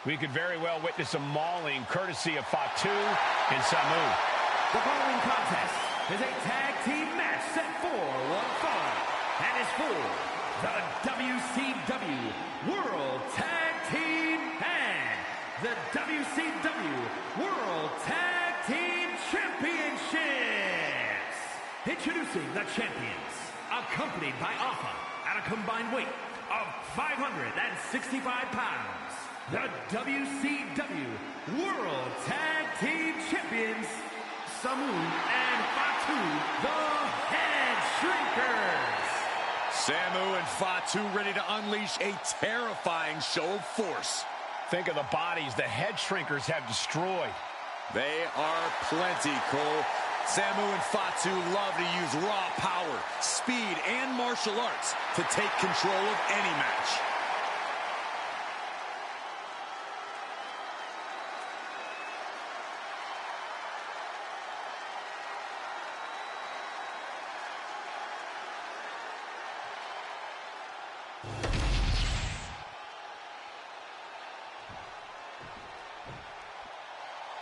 We could very well witness a mauling courtesy of Fatu and Samu. The following contest is a tag team match set for one fall and is for the WCW World Tag Team and the WCW World Tag Team Championships. Introducing the champions, accompanied by Alpha at a combined weight of 565 pounds. The WCW World Tag Team Champions, Samu and Fatu, the Head Shrinkers. Samu and Fatu ready to unleash a terrifying show of force. Think of the bodies the Head Shrinkers have destroyed. They are plenty, Cole. Samu and Fatu love to use raw power, speed, and martial arts to take control of any match.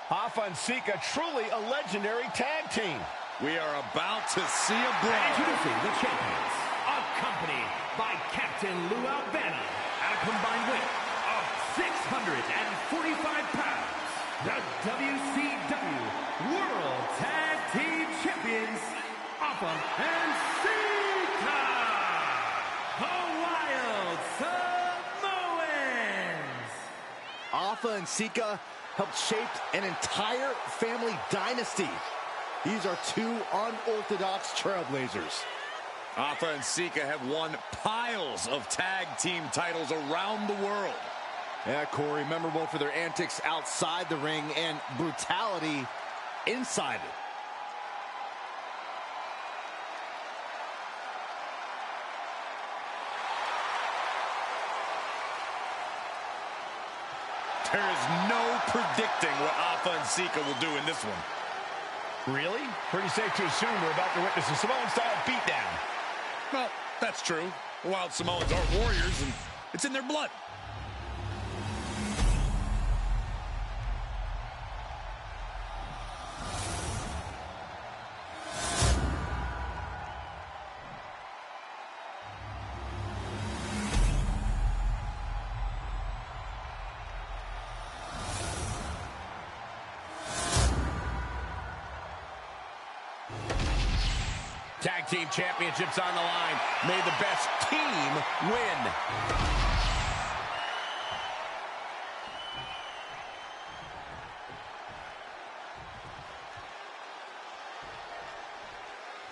Alpha and Sika, truly a legendary tag team. We are about to see a brawl. Introducing the champions, accompanied by Captain Lou Albano at a combined weight of 645 pounds. The WCW World Tag Team Champions, Alpha and Sika, the Wild Samoans. Alpha and Sika helped shape an entire family dynasty. These are two unorthodox trailblazers. Alpha and Sika have won piles of tag team titles around the world. Yeah, Corey, memorable for their antics outside the ring and brutality inside it. There is no predicting what Alpha and Sika will do in this one. Really? Pretty safe to assume we're about to witness a Samoan-style beatdown. Well, that's true. The Wild Samoans are warriors, and it's in their blood. Tag team championships on the line. May the best team win.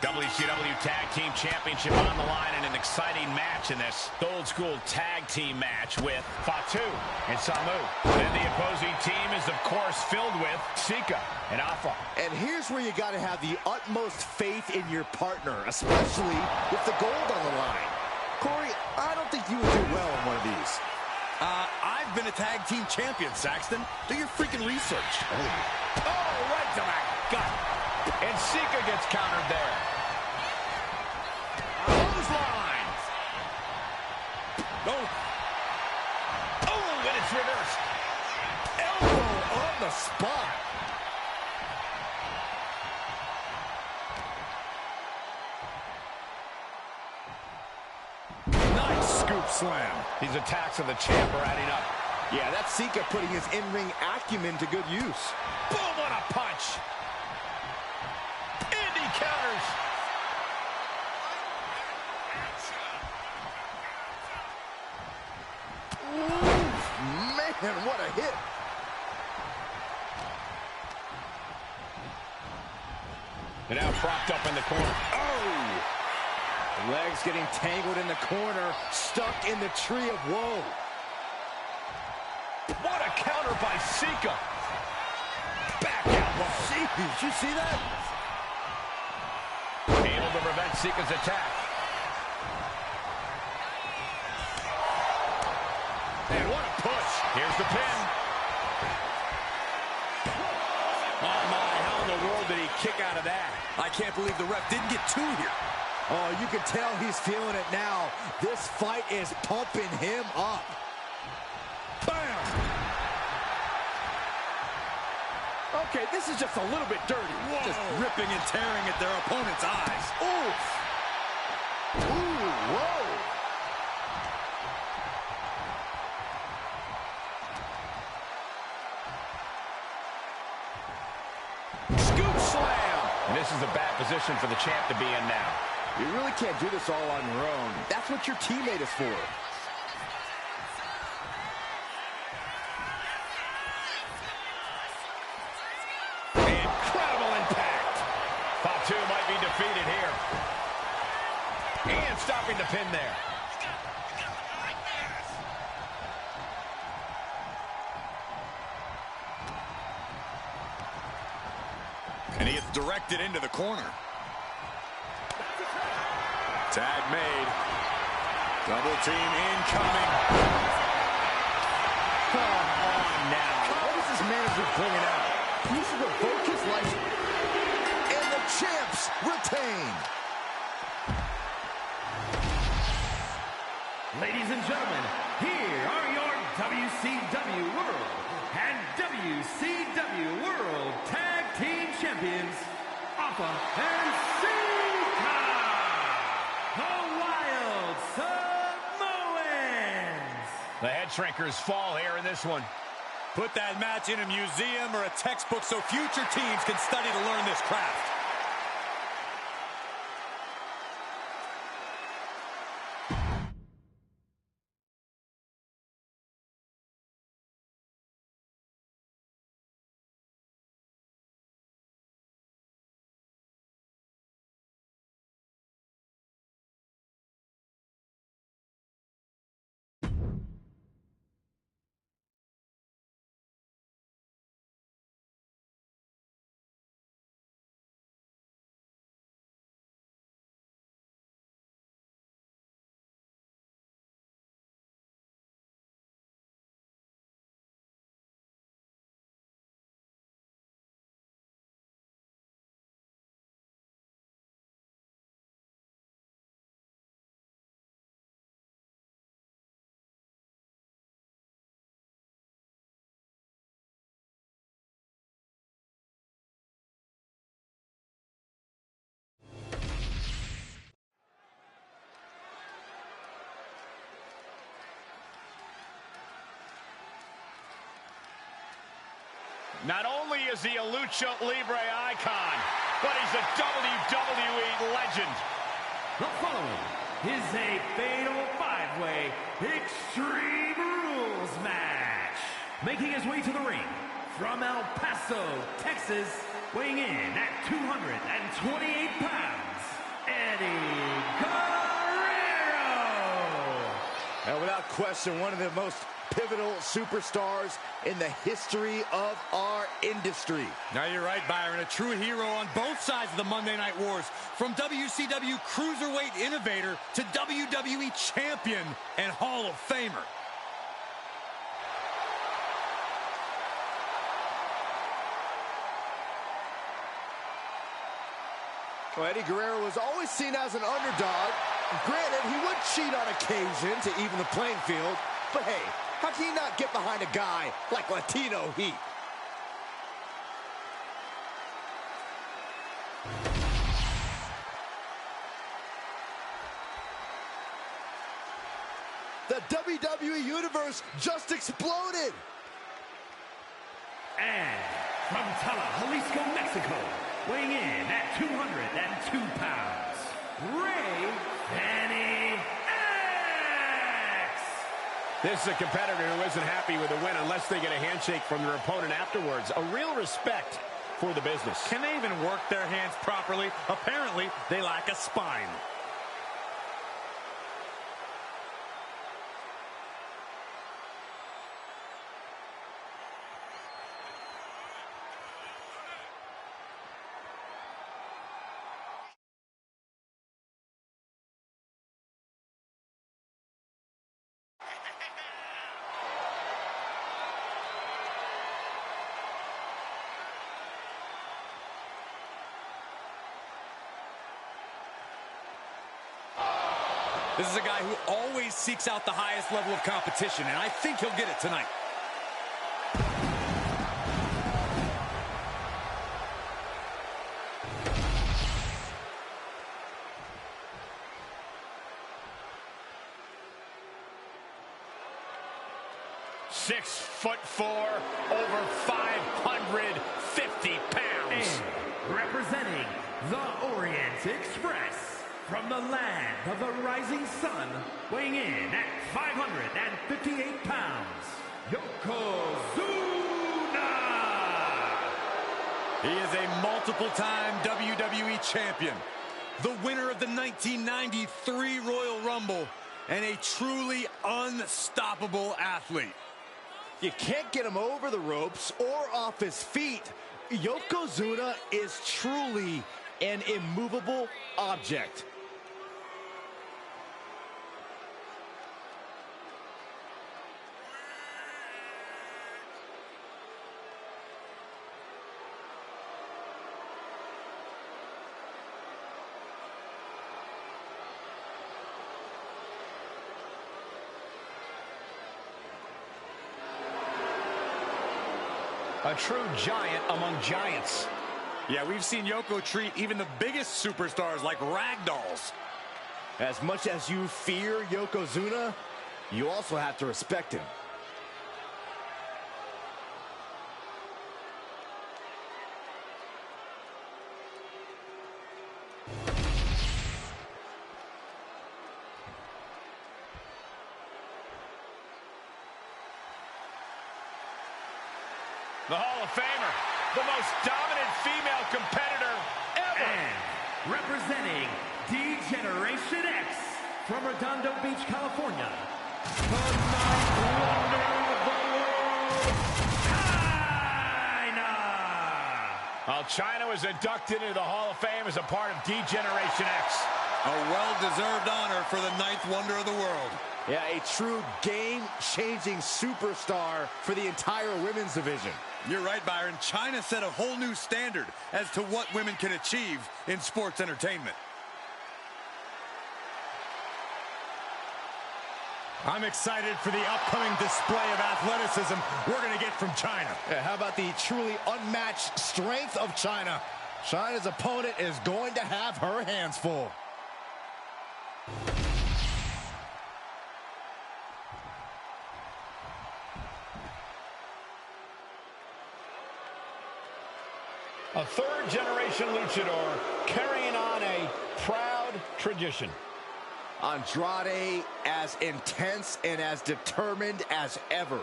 WCW Tag Team Championship on the line and an exciting match in this old school tag team match with Fatu and Samu. And the opposing team is, of course, filled with Sika and Alpha. And here's where you got to have the utmost faith in your partner, especially with the gold on the line. Corey, I don't think you would do well in one of these. I've been a tag team champion, Saxton. Do your freaking research. Oh, right to my gut. And Sika gets countered there. Clothesline. Oh. Oh, and it's reversed. Elbow on the spot. Nice scoop slam. These attacks of the champ are adding up. Yeah, that's Sika putting his in-ring acumen to good use. Boom, what a punch. And he counters. Man, what a hit. And now propped up in the corner. Oh! Legs getting tangled in the corner, stuck in the tree of woe. What a counter by Sika. Back elbow. Did you see that? Able to prevent Sika's attack. And what a push. Here's the pin. Oh my, how in the world did he kick out of that? I can't believe the ref didn't get two here. Oh, you can tell he's feeling it now. This fight is pumping him up. Bam! Okay, this is just a little bit dirty. Whoa. Just ripping and tearing at their opponent's eyes. Oof. Ooh, whoa. Scoop slam. And this is a bad position for the champ to be in now. You really can't do this all on your own. That's what your teammate is for. Incredible impact. Fatu might be defeated here. And stopping the pin there. And he gets directed into the corner. Tag made. Double team incoming. Come on now. What is this manager bringing out? He should revoke his license. And the champs retain. Ladies and gentlemen, here are your WCW World and WCW World Tag Team Champions, Alpha and Sika, the Wild Samoans. The head shrinkers fall here in this one. Put that match in a museum or a textbook so future teams can study to learn this craft. Not only is he a Lucha Libre icon, but he's a WWE legend. The following is a fatal five-way Extreme Rules match. Making his way to the ring from El Paso, Texas, weighing in at 228 pounds, Eddie Guerrero. And without question, one of the most pivotal superstars in the history of our industry. Now you're right, Byron. A true hero on both sides of the Monday Night Wars. From WCW Cruiserweight Innovator to WWE Champion and Hall of Famer. Well, Eddie Guerrero was always seen as an underdog. Granted, he would cheat on occasion to even the playing field. But hey, how can you not get behind a guy like Latino Heat? The WWE Universe just exploded. And from Tala, Jalisco, Mexico, weighing in at 202 pounds, Ray Fanny X. This is a competitor who isn't happy with a win unless they get a handshake from their opponent afterwards. A real respect for the business. Can they even work their hands properly? Apparently, they lack a spine. This is a guy who always seeks out the highest level of competition, and I think he'll get it tonight. 6'4", over 550 pounds. And representing the Orient Express, from the land of the rising sun, weighing in at 558 pounds, Yokozuna! He is a multiple-time WWE champion, the winner of the 1993 Royal Rumble, and a truly unstoppable athlete. You can't get him over the ropes or off his feet. Yokozuna is truly an immovable object. A true giant among giants. Yeah, we've seen Yoko treat even the biggest superstars like ragdolls. As much as you fear Yokozuna, you also have to respect him. The Hall of Famer, the most dominant female competitor ever. And representing D-Generation X, from Redondo Beach, California, the ninth wonder of the world, China! Well, China was inducted into the Hall of Fame as a part of D-Generation X. A well-deserved honor for the ninth wonder of the world. Yeah, a true game-changing superstar for the entire women's division. You're right, Byron. China set a whole new standard as to what women can achieve in sports entertainment. I'm excited for the upcoming display of athleticism we're going to get from China. Yeah, how about the truly unmatched strength of China? China's opponent is going to have her hands full. A third-generation luchador carrying on a proud tradition. Andrade as intense and as determined as ever.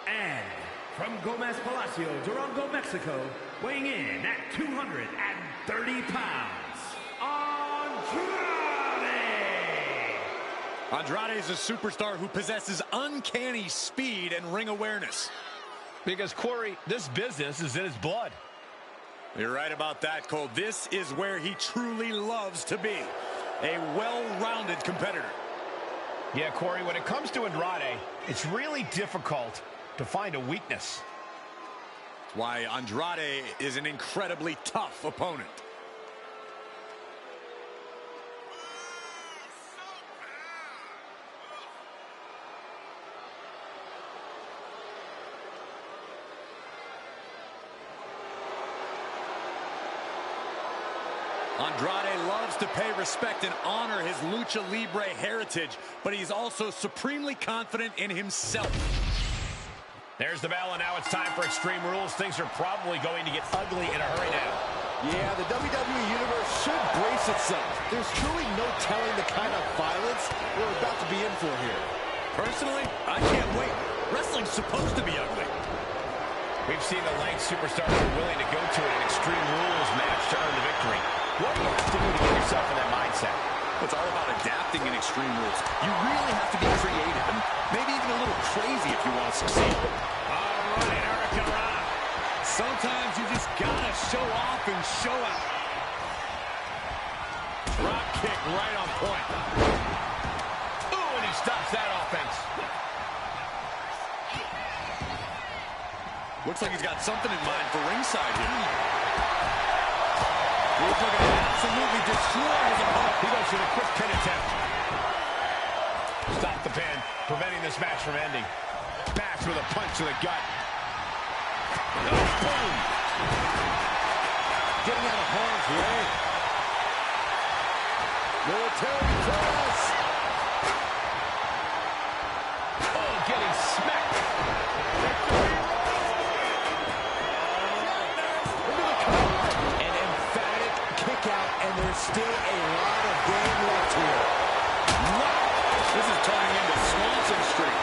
And from Gomez Palacio, Durango, Mexico, weighing in at 230 pounds, Andrade! Andrade is a superstar who possesses uncanny speed and ring awareness. Because, Corey, this business is in his blood. You're right about that, Cole. This is where he truly loves to be. A well-rounded competitor. Yeah, Corey, when it comes to Andrade, it's really difficult to find a weakness. That's why Andrade is an incredibly tough opponent. Andrade loves to pay respect and honor his Lucha Libre heritage, but he's also supremely confident in himself. There's the bell, and now it's time for Extreme Rules. Things are probably going to get ugly in a hurry now. Yeah, the WWE Universe should brace itself. There's truly no telling the kind of violence we're about to be in for here. Personally, I can't wait. Wrestling's supposed to be ugly. We've seen the lengths superstars are willing to go to in an Extreme Rules match to earn the victory. What do you have to do to get yourself in that mindset? It's all about adapting in Extreme Rules. You really have to be creative and maybe even a little crazy if you want to succeed. All right, Hurricane. Sometimes you just gotta show off and show out. Drop kick right on point. Ooh, and he stops that offense. Looks like he's got something in mind for ringside here. Looks like an absolutely destroy his opponent. He goes for the quick pin attempt. Stop the pin, preventing this match from ending. Bash with a punch to the gut. Oh, boom! Getting out of harm's way. Military press. Oh, getting smacked. still a lot of game left here. Wow, this is turning into Swanson Street.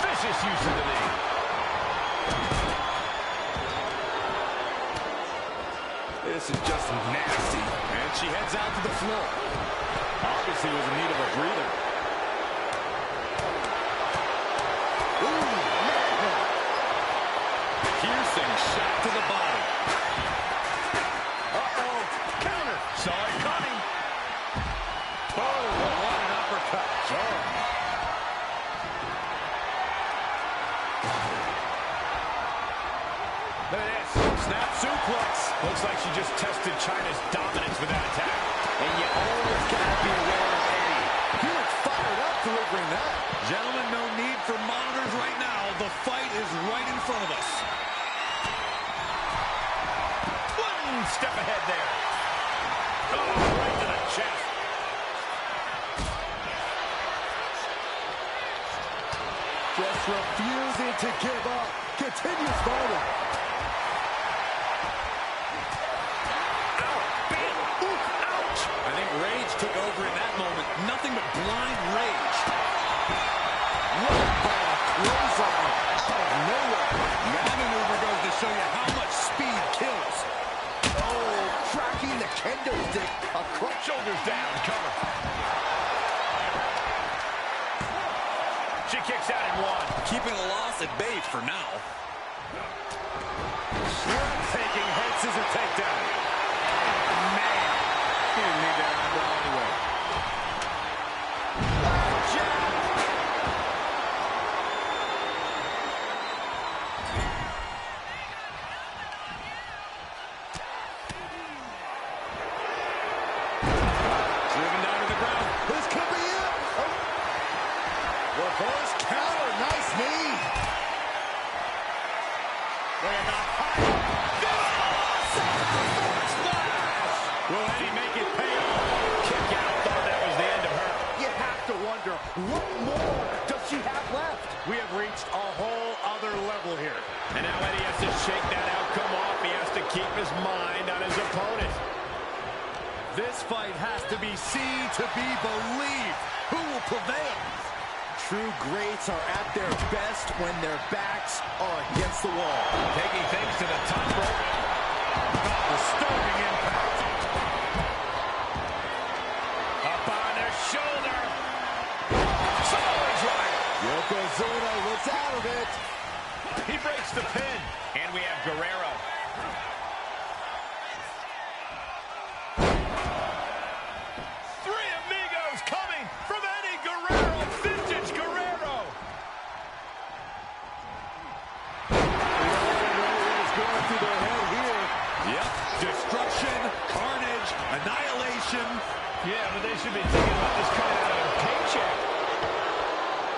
Vicious use of the knee. This is just nasty. And she heads out to the floor. Obviously was in need of a breather. Piercing shot to the body. Uh-oh. Counter. Saw it coming. Oh, what an uppercut. Oh. Look at this. Snap suplex. Looks like she just tested Chyna's dominance with that attack. And you always got to be aware of Eddie. He looks fired up delivering that. Gentlemen, no need for monitors right now. The fight is right in front of us. One step ahead there. Oh, right to the chest. Just refusing to give up. Continues forward. I think rage took over in that moment. Nothing but blind rage. What a clothesline out of nowhere. That maneuver goes to show you how much speed kills. Oh, tracking the kendo stick across. Shoulders down, cover. She kicks out in one. Keeping a loss at bay for now. Taking head scissor takedown. Man, he didn't need that eyebrow anyway. Driven down to the ground. This could be it. Oh. Reverse counter. Nice knee. Laying up high. Will Eddie make it pay off? Kick out. Thought that was the end of her. You have to wonder, what more does she have left? We have reached a whole other level here. And now Eddie has to shake that outcome off. He has to keep his mind on his opponent. This fight has to be seen to be believed. Who will prevail? True greats are at their best when their backs are against the wall. Taking things to the top rope. Disturbing impact. Up on their shoulder. Someone's right. Yokozuna was out of it. He breaks the pin. And we have Guerrero. Three amigos coming from Eddie Guerrero. Vintage Guerrero. What's going through their head here? Yep. Destruction, carnage, annihilation. Yeah, but they should be thinking about this coming out of a paycheck.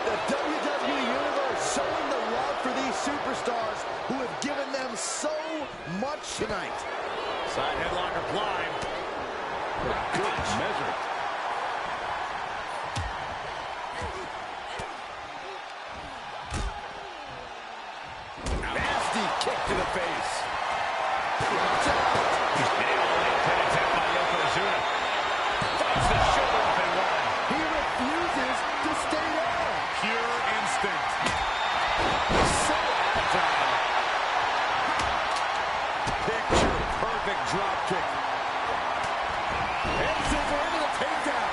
The WWE Universe showing the love for these superstars who have given them so much tonight. Side headlock applied. Good measure. Nasty kick to the face. Nailed pin attempt by Yokozuna. Fights the shoulder up and one. He refuses to stay down. Pure instinct. So agile. Picture perfect drop kick. And scissor into the takedown.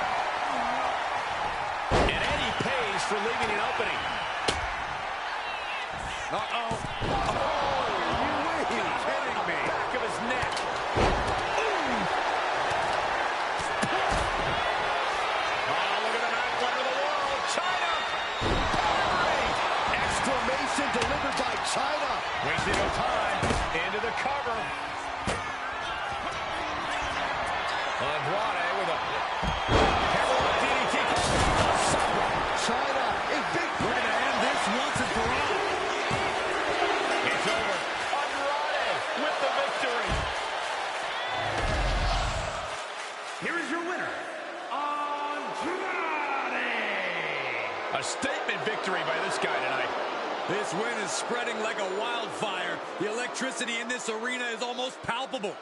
And Eddie pays for leaving an opening. Uh-oh. Are you Kidding me. Back of his neck. Oh, look at the knife letter of the world. Chyna. Exclamation delivered by Chyna. Wasting no time. Into the cover. Andrade with a headlock DDT. Chyna, a big We're going to end this once and for all. It's over. Andrade with the victory. Here is your winner, Andrade. A statement victory by this guy tonight. This win is spreading like a wildfire. The electricity in this arena is almost palpable.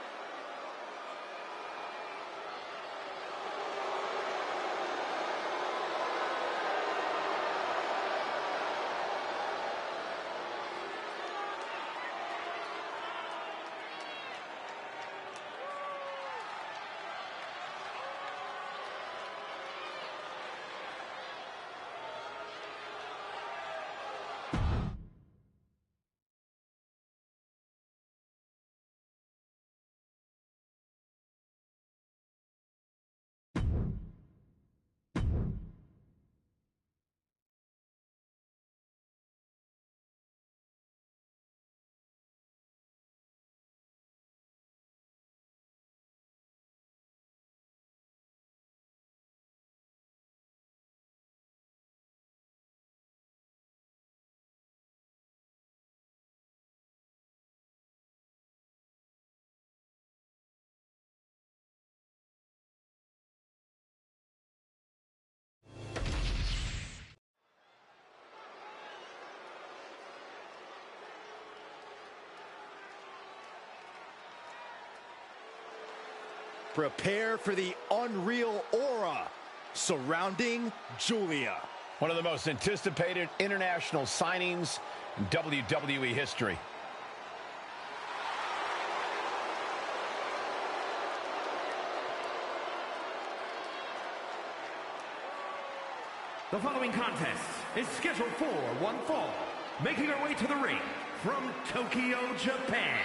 Prepare for the unreal aura surrounding Julia. One of the most anticipated international signings in WWE history. The following contest is scheduled for one fall. Making her way to the ring from Tokyo, Japan,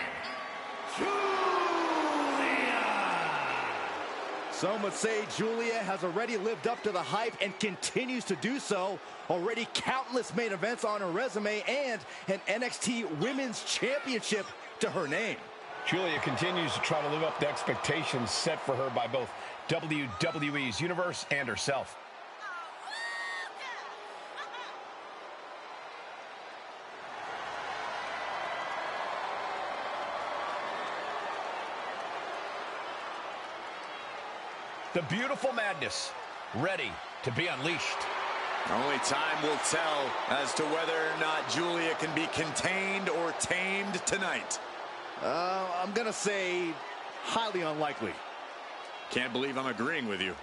Some would say Julia has already lived up to the hype and continues to do so. Already countless main events on her resume and an NXT Women's Championship to her name. Julia continues to try to live up to expectations set for her by both WWE's universe and herself. The beautiful madness, ready to be unleashed. Only time will tell as to whether or not Julia can be contained or tamed tonight. I'm gonna say highly unlikely. Can't believe I'm agreeing with you.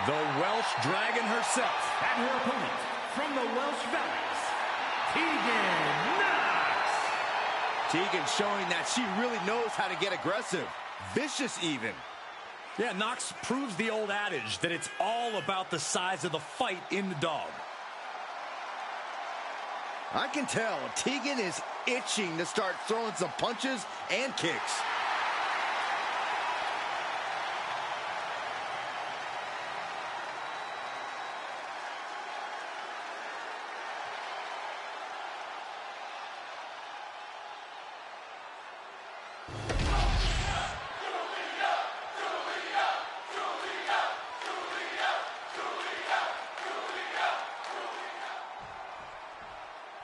The Welsh Dragon herself. and her opponent from the Welsh Valleys, Tegan Knox. Tegan showing that she really knows how to get aggressive, vicious even. Yeah, Knox proves the old adage that it's all about the size of the fight in the dog. I can tell Tegan is itching to start throwing some punches and kicks.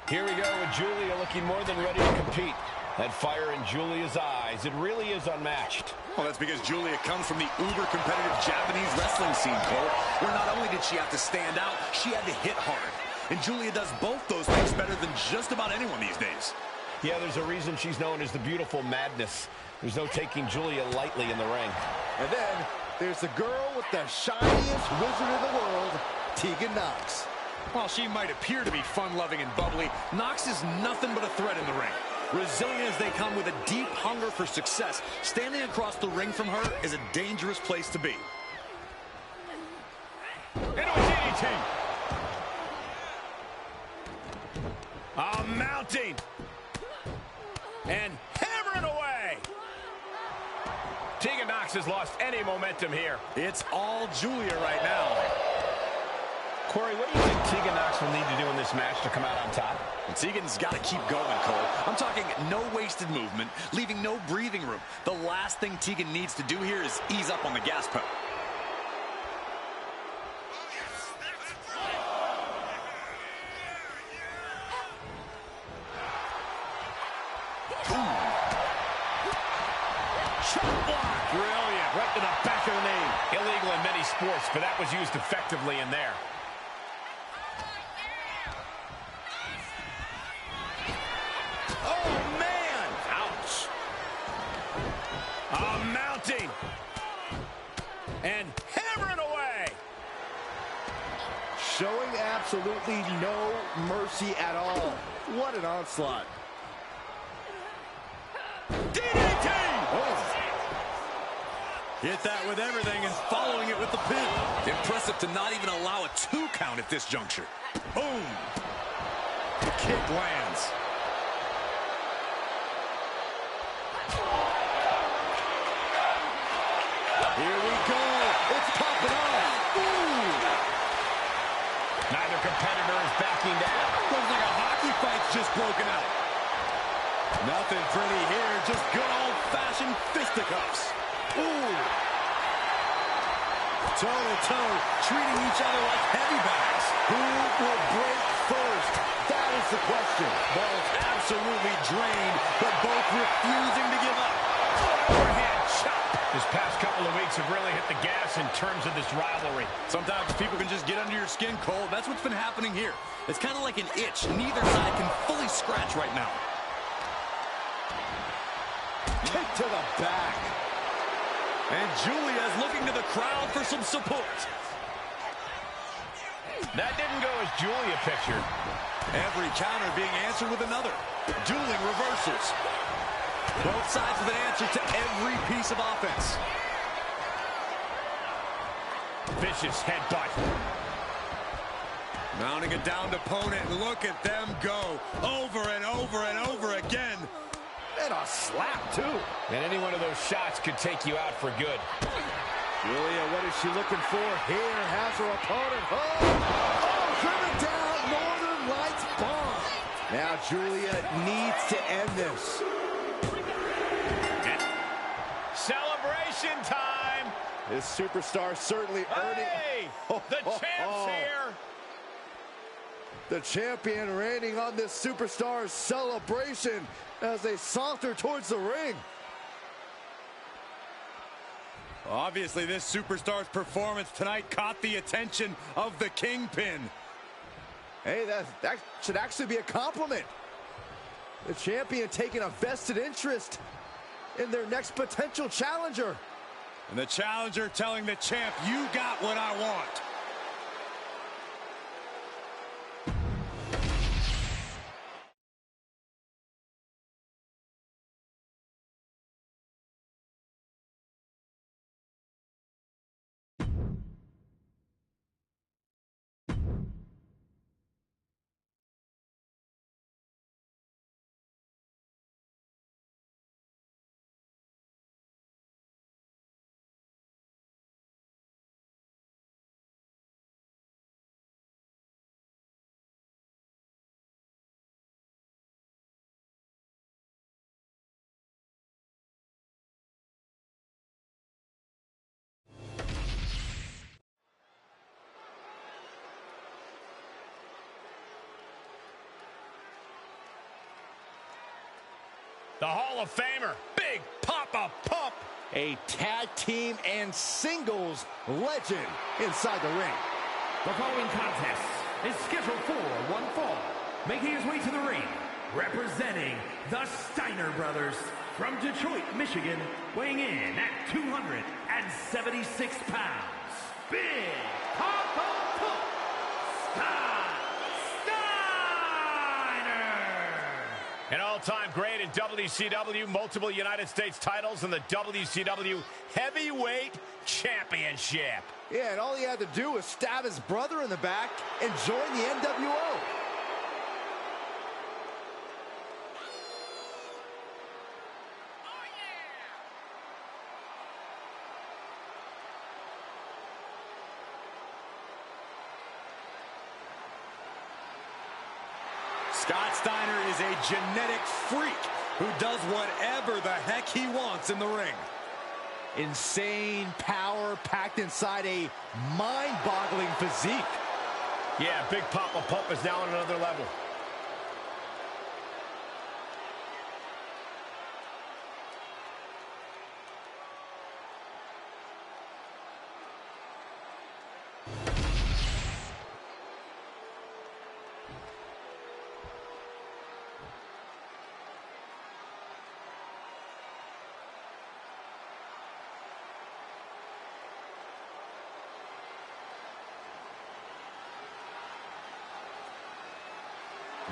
Here we go with Julia looking more than ready to compete. That fire in Julia's eyes, it really is unmatched. Well, that's because Julia comes from the uber-competitive Japanese wrestling scene, Cole, where not only did she have to stand out, she had to hit hard. And Julia does both those things better than just about anyone these days. Yeah, there's a reason she's known as the beautiful madness. There's no taking Julia lightly in the ring. And then there's the girl with the shiniest wizard in the world, Tegan Knox. While she might appear to be fun-loving and bubbly, Knox is nothing but a threat in the ring. Resilient as they come with a deep hunger for success, standing across the ring from her is a dangerous place to be. Into a DDT. Mounting. And hammering away. Tegan Knox has lost any momentum here. It's all Julia right now. Corey, what do you think Tegan Knox will need to do in this match to come out on top? Tegan's got to keep going, Cole. I'm talking no wasted movement, leaving no breathing room. The last thing Tegan needs to do here is ease up on the gas pedal. Shot block. Brilliant. Right to the back of the knee. Illegal in many sports, but that was used effectively in there. Oh, man. Ouch. Mounting. And hammering away. Showing absolutely no mercy at all. What an onslaught. DDT! Oh. Hit that with everything and following it with the pin. Impressive to not even allow a 2 count at this juncture. Boom. The kick lands. Here we go. It's popping off. Ooh. Neither competitor is backing down. Looks like a hockey fight's just broken out. Nothing pretty here, just good old-fashioned fisticuffs. Ooh. Toe-to-toe, treating each other like heavy bags. Who will break first? That is the question. Both absolutely drained, but both refusing to give up. Overhead chop. This past couple of weeks have really hit the gas in terms of this rivalry. Sometimes people can just get under your skin, Cole. That's what's been happening here. It's kind of like an itch. Neither side can fully scratch right now. Kick to the back. And Julia's looking to the crowd for some support. That didn't go as Julia pictured. Every counter being answered with another. Dueling reversals. Both sides with an answer to every piece of offense. Vicious headbutt. Mounting a downed opponent, and look at them go. Over and over and over again. And a slap, too. And any one of those shots could take you out for good. Julia, what is she looking for here? Has her opponent. Oh, driven down. Northern Lights bomb. Now Julia needs to end this. Celebration time. This superstar certainly earning. Hey, the champ's here. The champion reigning on this superstar's celebration as they saunter towards the ring. Obviously, this superstar's performance tonight caught the attention of the Kingpin. Hey, that should actually be a compliment. The champion taking a vested interest in their next potential challenger. And the challenger telling the champ, you got what I want. The Hall of Famer, Big Papa Pump. A tag team and singles legend inside the ring. The following contest is scheduled for one fall. Making his way to the ring, representing the Steiner Brothers from Detroit, Michigan, weighing in at 276 pounds. Big Papa Pump Steiner! An all-time great in WCW, multiple United States titles, and the WCW Heavyweight Championship. Yeah, and all he had to do was stab his brother in the back and join the NWO. Scott Steiner is a genetic freak who does whatever the heck he wants in the ring. Insane power packed inside a mind-boggling physique. Yeah, Big Papa Pump is now on another level.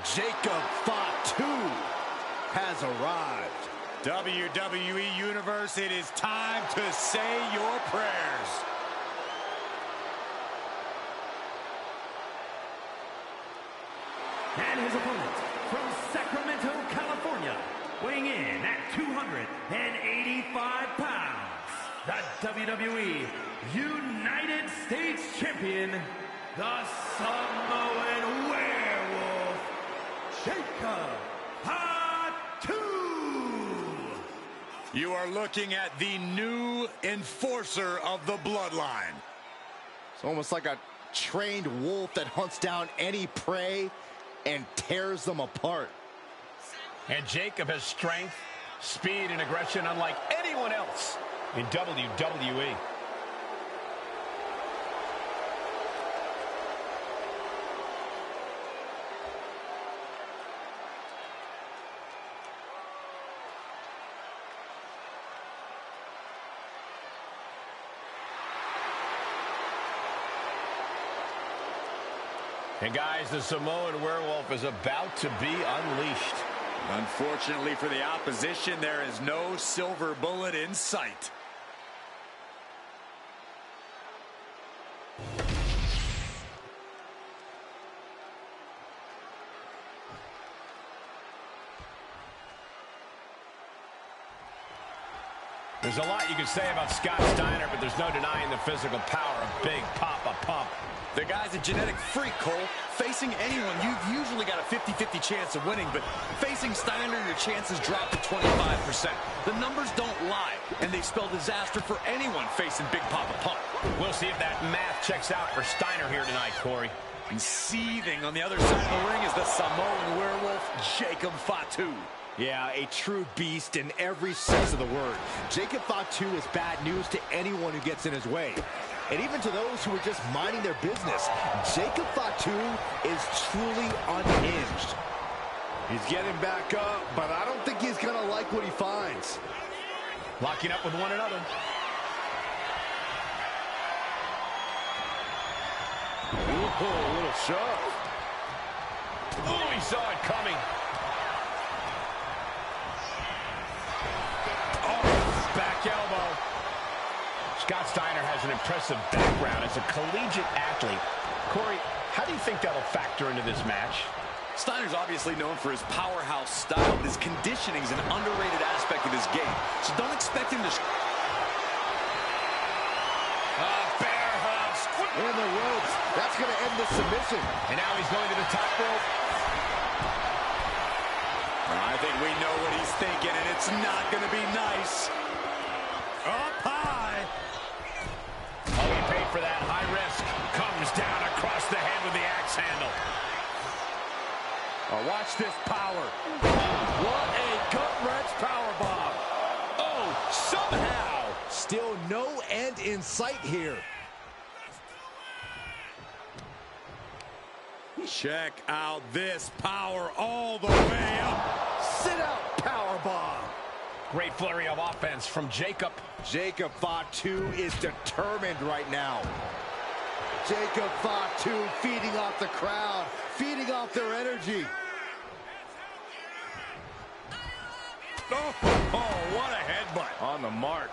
Jacob Fatu has arrived. WWE Universe, it is time to say your prayers. And his opponent from Sacramento, California, weighing in at 285 pounds, the WWE United States Champion, the Samoan Werewolf, Jacob Fatu. You are looking at the new enforcer of the bloodline. It's almost like a trained wolf that hunts down any prey and tears them apart. And Jacob has strength, speed, and aggression unlike anyone else in WWE. And guys, the Samoan Werewolf is about to be unleashed. Unfortunately for the opposition, there is no silver bullet in sight. There's a lot you can say about Scott Steiner, but there's no denying the physical power of Big Papa Pump. The guy's a genetic freak, Cole. Facing anyone, you've usually got a 50-50 chance of winning, but facing Steiner, your chances drop to 25%. The numbers don't lie, and they spell disaster for anyone facing Big Papa Pump. We'll see if that math checks out for Steiner here tonight, Corey. And seething on the other side of the ring is the Samoan Werewolf, Jacob Fatu. Yeah, a true beast in every sense of the word. Jacob Fatu is bad news to anyone who gets in his way. And even to those who are just minding their business, Jacob Fatu is truly unhinged. He's getting back up, but I don't think he's going to like what he finds. Locking up with one another. Ooh, a little shove. Oh, he saw it coming. Back elbow. Scott Steiner has an impressive background as a collegiate athlete. Corey, how do you think that'll factor into this match? Steiner's obviously known for his powerhouse style, but his conditioning is an underrated aspect of his game. So don't expect him to... Bear hug. In the ropes. That's going to end the submission. And now he's going to the top rope. I think we know what he's thinking, and it's not going to be nice. Up high. Oh, he paid for that. High risk. Comes down across the head with the axe handle. Oh, watch this power. What a gut-wrench powerbomb. Oh, somehow. Still no end in sight here. Check out this power all the way up. Sit out powerbomb. Great flurry of offense from Jacob. Jacob Fatu is determined right now. Jacob Fatu feeding off the crowd, feeding off their energy. Oh, what a headbutt. On the mark.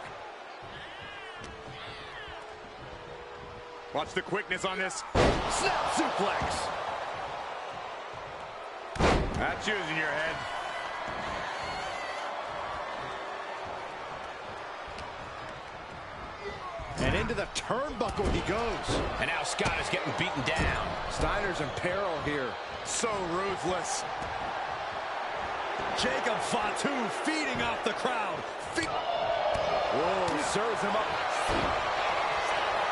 Watch the quickness on this. Snap suplex. That's using your head. And into the turnbuckle he goes. And now Scott is getting beaten down. Steiner's in peril here. So ruthless. Jacob Fatu feeding off the crowd. Whoa, serves him up.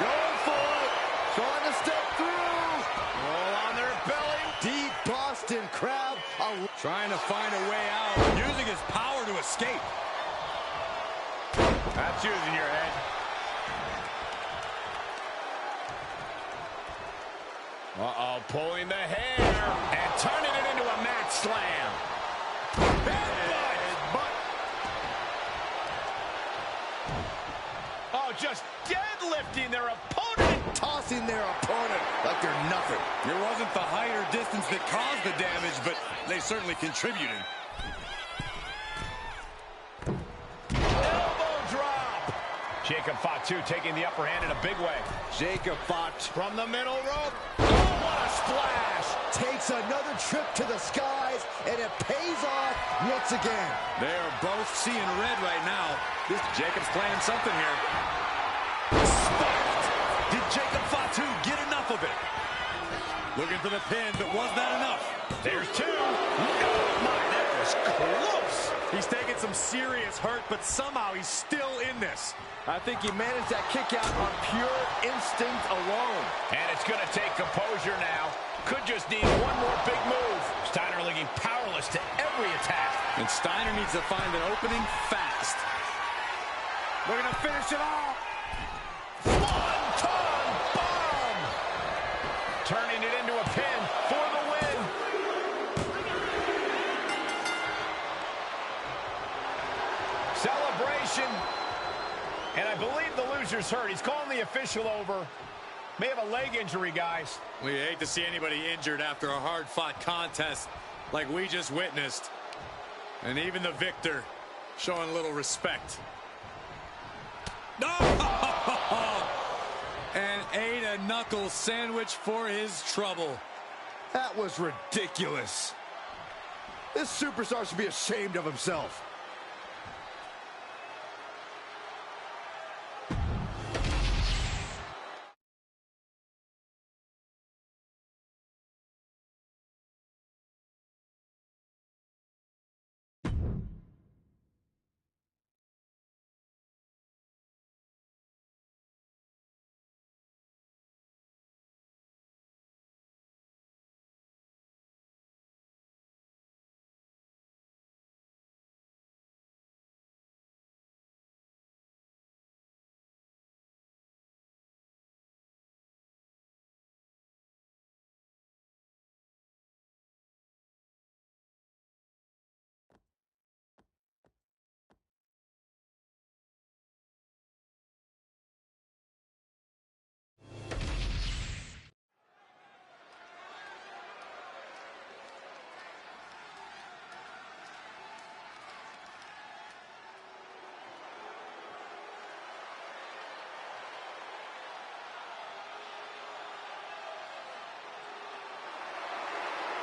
Going for it. Trying to step through. Roll on their belly. Deep Boston crab. Trying to find a way out. Using his power to escape. That's using your head. Uh-oh, pulling the hair and turning it into a mat slam. Headbutt. Oh, just deadlifting their opponent. Toss tossing their opponent like they're nothing. It wasn't the height or distance that caused the damage, but they certainly contributed. Elbow drop. Jacob Fatu taking the upper hand in a big way. Jacob Fatu From the middle rope. Oh, what a splash. takes another trip to the skies, and it pays off once again. They are both seeing red right now. Jacob's playing something here. Spiked. Did Jacob Fatu get enough of it? Looking for the pin, but was that enough? There's two. Oh, my, that was close. He's taking some serious hurt, but somehow he's still in this. I think he managed that kick out on pure instinct alone. And it's going to take composure now. Could just need one more big move. Steiner looking powerless to every attack. And Steiner needs to find an opening fast. Looking to finish it off. One-ton bomb. Turning it into a pin for the win. Celebration. And I believe the loser's hurt. He's calling the official over. May have a leg injury, guys. We hate to see anybody injured after a hard-fought contest like we just witnessed. And even the victor showing a little respect. No! An 8-knuckle sandwich for his trouble. That was ridiculous. This superstar should be ashamed of himself.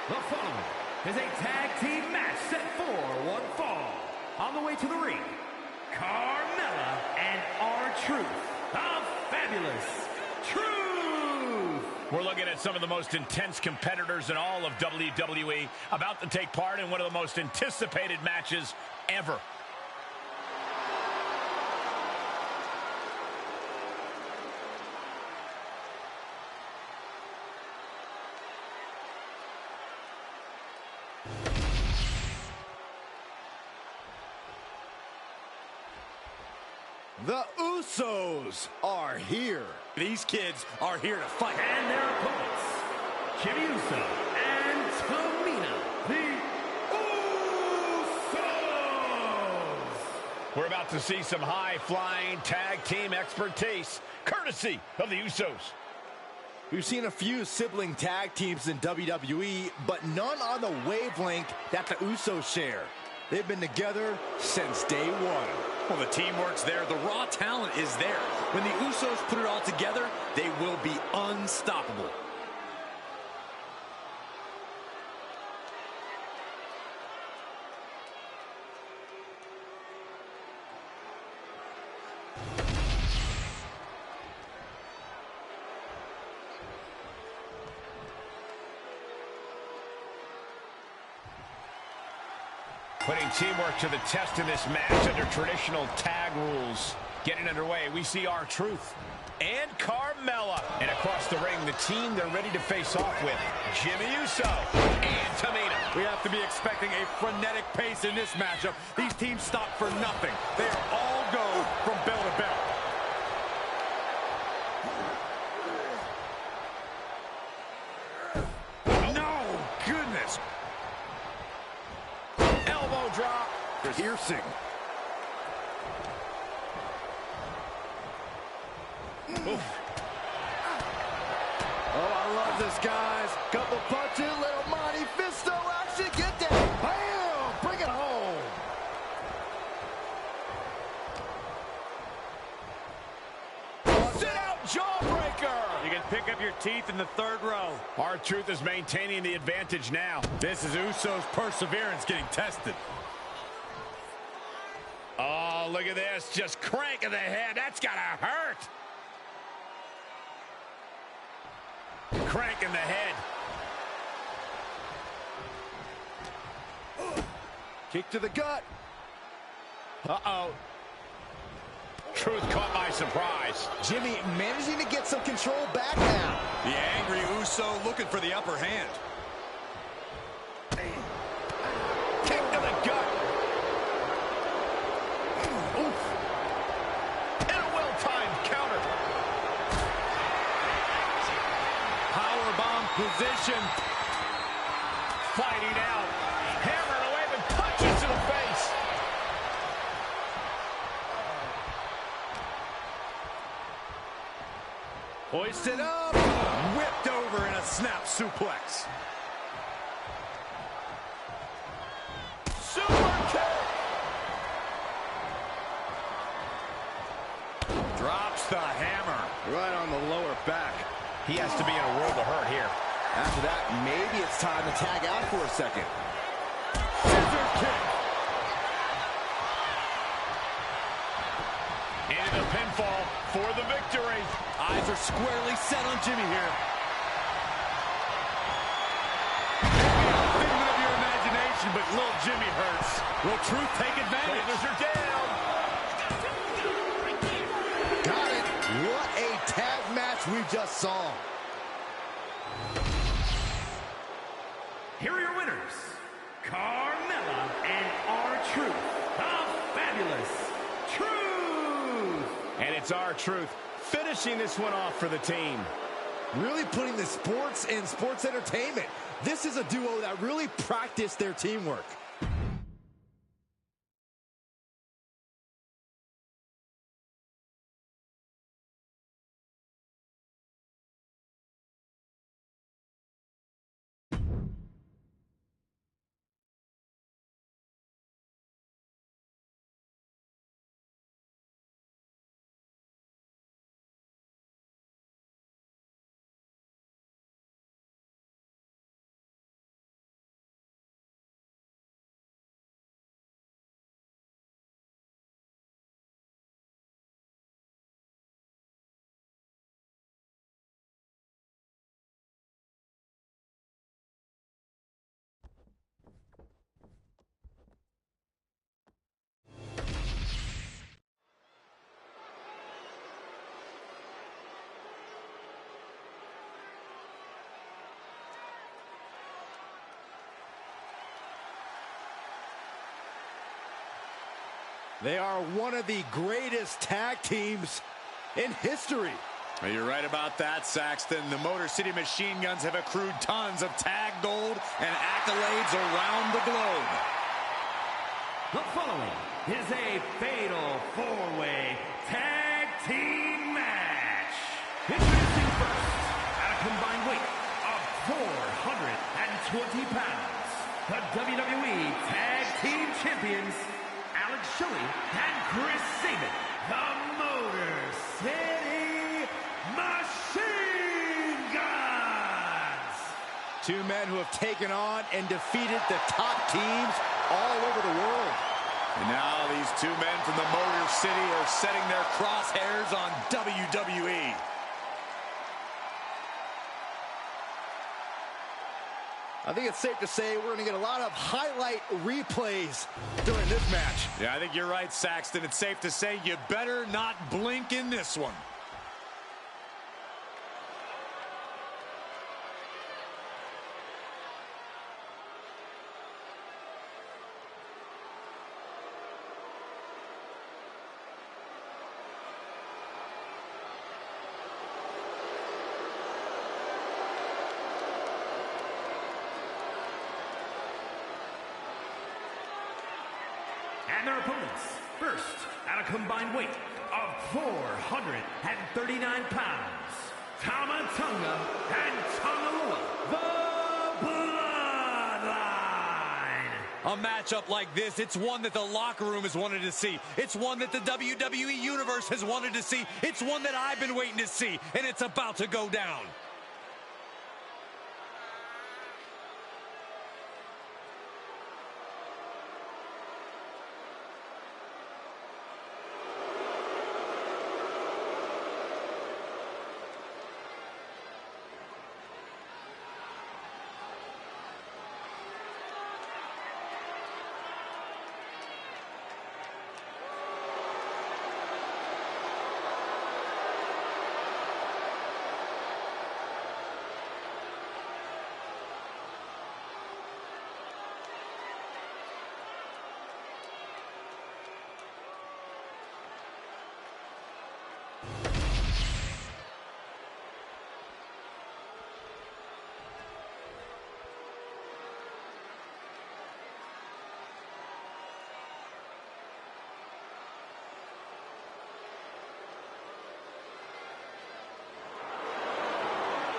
The following is a tag team match set for one fall. On the way to the ring, Carmella and R-Truth, the Fabulous Truth. We're looking at some of the most intense competitors in all of WWE about to take part in one of the most anticipated matches ever. The Usos are here. These kids are here to fight. And their opponents, Jimmy Uso and Tamina, the Usos. We're about to see some high-flying tag team expertise, courtesy of the Usos. We've seen a few sibling tag teams in WWE, but none on the wavelength that the Usos share. They've been together since day one. Well, the teamwork's there. The raw talent is there. When the Usos put it all together, they will be unstoppable. Putting teamwork to the test in this match under traditional tag rules. Getting underway, we see R-Truth and Carmella. And across the ring, the team they're ready to face off with, Jimmy Uso and Tamina. We have to be expecting a frenetic pace in this matchup. These teams stop for nothing. They are all go from bell to bell. No, goodness. Elbow drop. Piercing. Oof. Oh, I love this, guys. Couple punches, little Monty Fisto action. Get down. Bam! Bring it home. Sit out jawbreaker. You can pick up your teeth in the third row. R-Truth is maintaining the advantage now. This is Uso's perseverance getting tested. Oh, look at this. Just cranking the head. That's gotta hurt. Cranking the head. Kick to the gut. Uh-oh. Truth caught by surprise. Jimmy managing to get some control back now. The angry Uso looking for the upper hand. Kick to the gut. Oof. And a well-timed counter. Powerbomb position. Fighting out. Hammering away with punches to the face. Hoisted up. Whipped over in a snap suplex. Super kick. Drops the hammer. Right on the lower back. He has to be in a world of hurt here. After that, maybe it's time to tag out for a second. Scissor kick. Into the pinfall for the victory. Eyes are squarely set on Jimmy here. Figment of your imagination, but little Jimmy hurts. Will Truth take advantage? Shoulders are down. Got it. What a tag match we just saw. Here are your winners, Carmella and R-Truth, the Fabulous Truth. And it's R-Truth finishing this one off for the team. Really putting the sports in sports entertainment. This is a duo that really practiced their teamwork. They are one of the greatest tag teams in history. Well, you're right about that, Saxton. The Motor City Machine Guns have accrued tons of tag gold and accolades around the globe. The following is a fatal four-way tag team match. Introducing first, at a combined weight of 420 pounds, the WWE Tag Team Champions, Alex Shelley and Chris Sabin, the Motor City Machine Guns. Two men who have taken on and defeated the top teams all over the world. And now these two men from the Motor City are setting their crosshairs on WWE. I think it's safe to say we're going to get a lot of highlight replays during this match. Yeah, I think you're right, Saxton. It's safe to say you better not blink in this one. And their opponents, first, at a combined weight of 439 pounds, Tamatonga and Tongalua, the Bloodline. A matchup like this, it's one that the locker room has wanted to see. It's one that the WWE Universe has wanted to see. It's one that I've been waiting to see, and it's about to go down.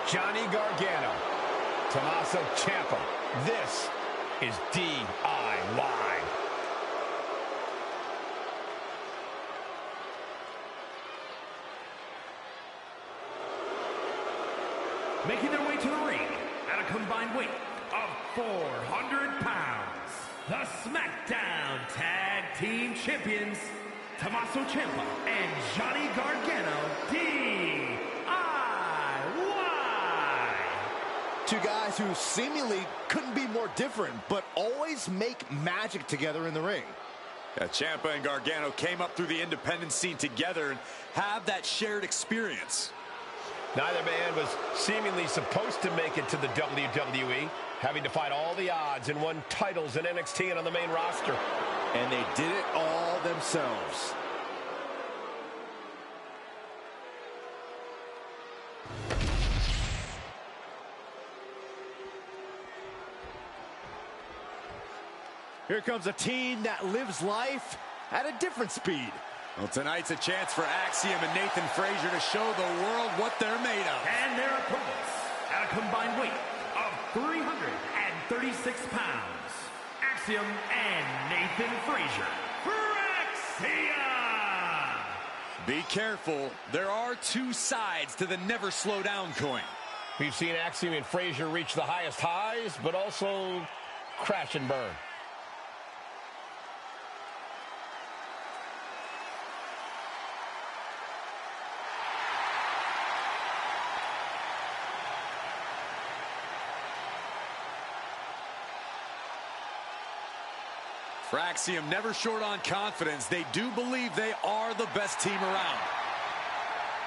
Johnny Gargano, Tommaso Ciampa. This is DIY. Making their way to the ring at a combined weight of 400 pounds, the SmackDown Tag Team Champions, Tommaso Ciampa and Johnny Gargano, DIY. Two guys who seemingly couldn't be more different, but always make magic together in the ring. Yeah, Ciampa and Gargano came up through the independent scene together and have that shared experience. Neither man was seemingly supposed to make it to the WWE, having to fight all the odds and won titles in NXT and on the main roster. And they did it all themselves. Here comes a team that lives life at a different speed. Well, tonight's a chance for Axiom and Nathan Frazier to show the world what they're made of. And their opponents at a combined weight of 336 pounds, Axiom and Nathan Frazier. Axiom! Be careful. There are two sides to the never slow down coin. We've seen Axiom and Frazier reach the highest highs, but also crash and burn. For Axiom, never short on confidence. They do believe they are the best team around.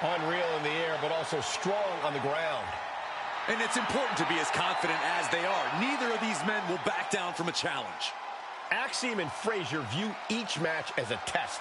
Unreal in the air, but also strong on the ground. And it's important to be as confident as they are. Neither of these men will back down from a challenge. Axiom and Frazier view each match as a test.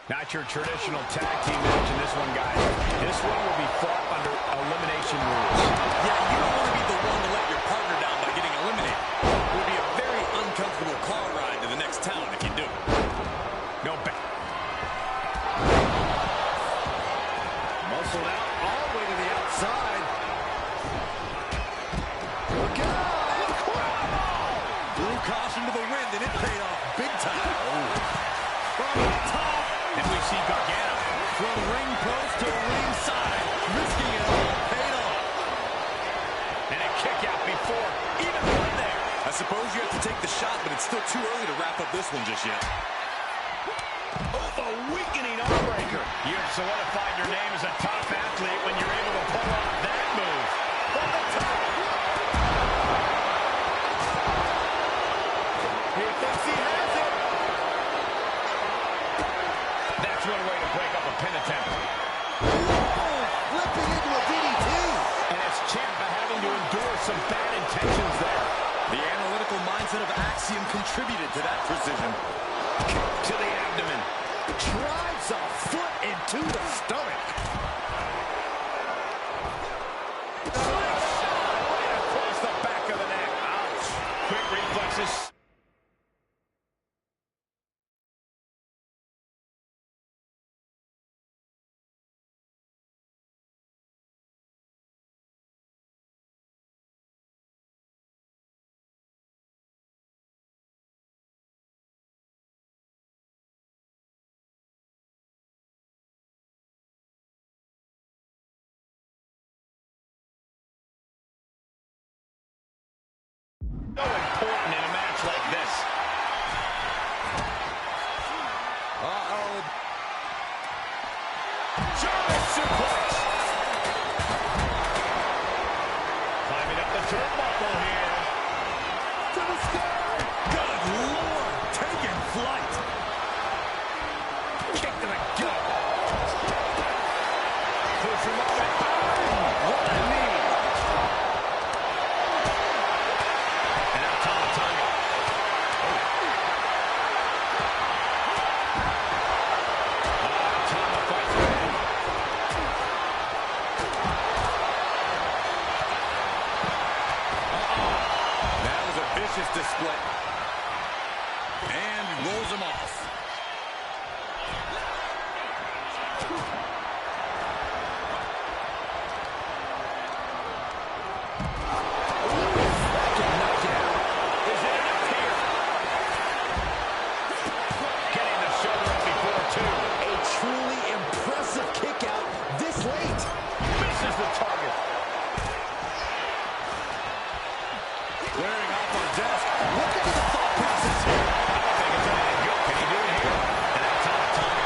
Not your traditional tag team match in this one, guys. This one will be fought under elimination rules. Yeah, you don't want to be the one to let your partner down by getting eliminated. It will be a very uncomfortable car ride to the next town if you do. No bet. Muscled out all the way to the outside. Look out! Blew caution to the wind, and it paid off big time. From the top. And we see Gargano From ring post to ringside, risking it all, paid off. and a kick out before even one there. I suppose you have to take the shot, but it's still too early to wrap up this one just yet. Oh, a weakening arm breaker. You've solidified your name as a top athlete when you're able to pull off that move. From the top. He thinks he has it. That's one way to break up a pin attempt. Flipping into a DDT. And it's Ciampa having to endure some bad intentions there. The analytical mindset of Axiom contributed to that precision. Kick to the abdomen. drives a foot into the stomach. Right across the back of the neck. Ouch. Quick reflexes. So important in a match like this. Uh-oh. German suplex. Climbing up the turnbuckle here. To the sky. Good Lord. Taking flight. Kick to the gut. Push him up and what a knee. Display. And rolls him off. Is it enough here? Getting the shoulder up before two. A truly impressive kick out this late. Misses the target. Wearing off on the desk. Look at the thought process here. I don't think it's anything good. Can he do it here? And that's on the tongue.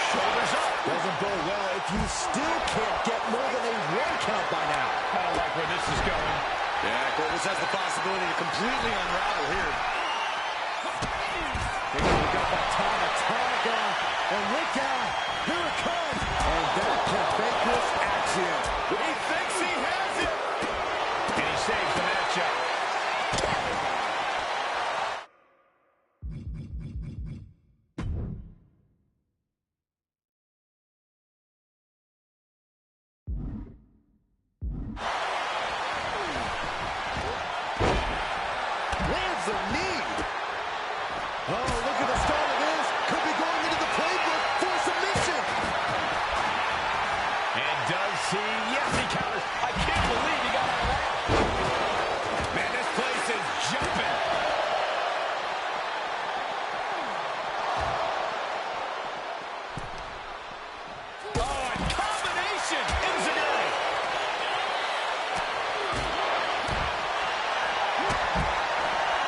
Shoulders up. Doesn't bode well if you still can't get more than a 1 count by now. I don't like where this is going. Yeah, Corvus has the possibility to completely unravel here. They're going to go by Atomica. And look out. Here it comes. And that conspicuous axiom. He thinks he has it. And he saves the matchup. Lands a knee. Oh, look at the start of this. Could be going into the playbook for submission. And does he? Yes, he counters. I can't believe he got out of that. Man, this place is jumping. Oh, and combination. Enziguri.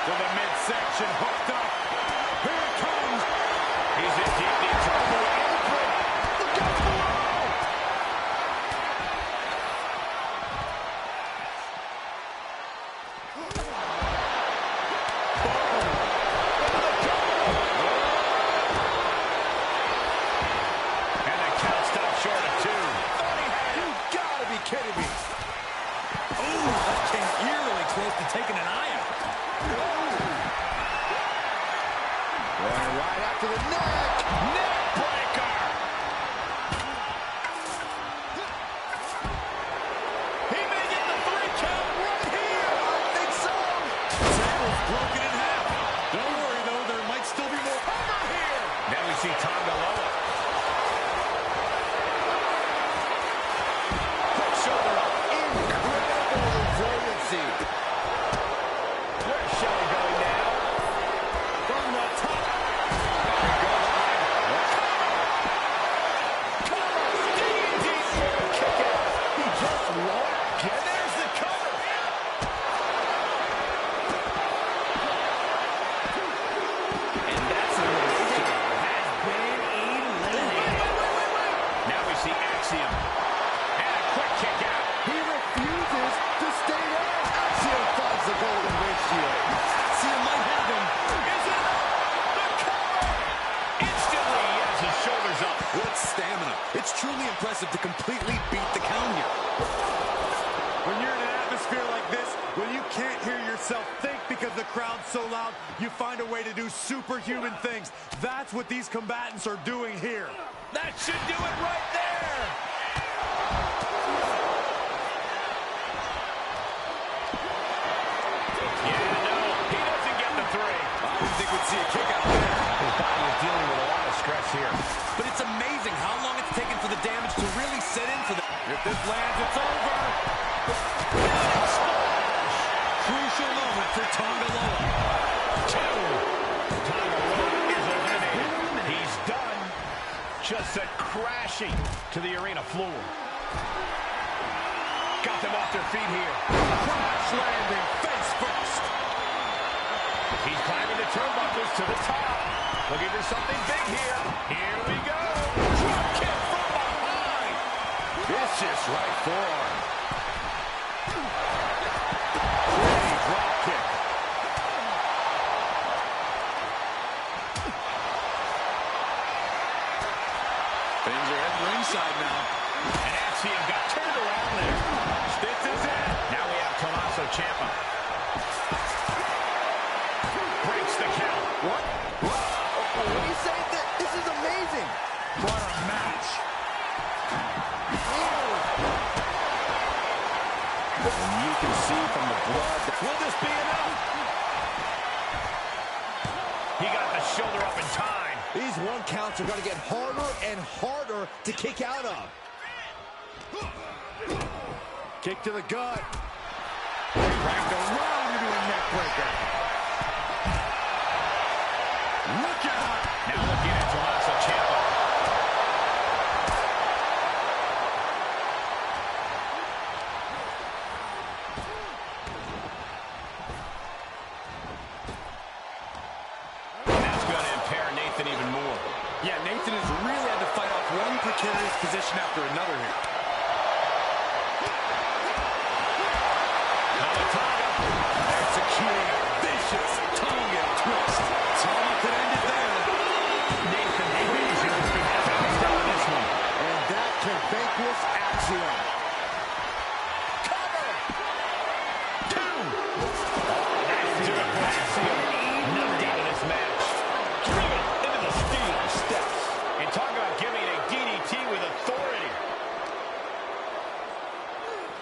To the midsection, hooked up. Here it comes. He's in deep, deep trouble. Look out below. And the count stopped short of 2. You gotta be kidding me. Oh, that came eerily close to taking an eye out. Going right after the neck. Neck breaker. He may get the 3 count right here. I think so. Table's broken in half. Don't worry, though. There might still be more. Cover here. Now we see Tonga Loa. Quick shoulder up. Incredible resiliency. Where's Shelly going now? From the top. It's truly impressive to completely beat the count here. When you're in an atmosphere like this, when you can't hear yourself think because the crowd so loud, you find a way to do superhuman things. That's what these combatants are doing here. That should do it right there. Yeah, no, he doesn't get the three. I didn't think we'd see a kick out there. His body is dealing with a lot of stress here. But it's amazing how long it's taken for the damage to really set in for the... If this lands, it's over. Crucial moment for Tonga Loa. Tonga Loa is eliminated. He's done. Just sent crashing to the arena floor. Got them off their feet here. Crash landing, face first. He's climbing the turnbuckles to the top. Looking for something big here. Here we go. Drop kick from behind. Vicious right forearm. Pretty drop kick. Things are heading ringside now. And Axiom got turned around there. This is it. Now we have Tommaso Ciampa. Breaks the count. What? What do you say? This is amazing. What a match. And you can see from the blood. Will this be enough? He got the shoulder up in time. These one counts are going to get harder and harder to kick out of. Kick to the gut. Wrapped around into a neck breaker. Look out! Now looking at Tommaso Ciampa. And that's going to impair Nathan even more. Yeah, Nathan has really had to fight off one precarious position after another here. Executing a vicious Tonga twist. Tonga could end it there. Nathan Frazier has been bounced out of this one. And that can vanquish Axiom. Cover! Two! That's it for Axiom. Knocked out of this match. Driven into the steel steps. And talk about giving a DDT with authority.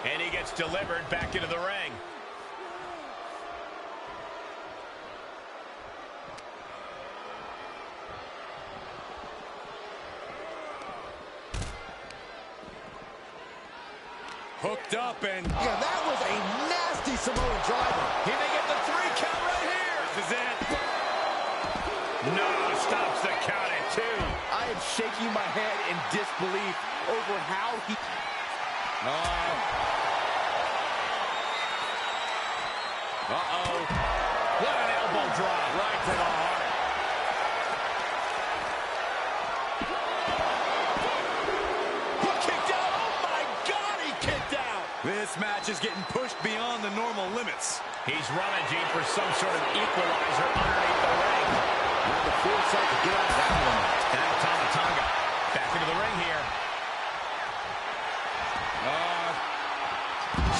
And he gets delivered back into the ring. Hooked up and... Yeah, that was a nasty Samoan driver. He may get the 3 count right here. This is it. No, stops the count at 2. I am shaking my head in disbelief over how he... Uh-oh. What an elbow drop. Right to the heart. He kicked out. Oh, my God, he kicked out. This match is getting pushed beyond the normal limits. He's rummaging for some sort of equalizer underneath the ring. Had the foresight to get out of that one. Now Tonga back into the ring here.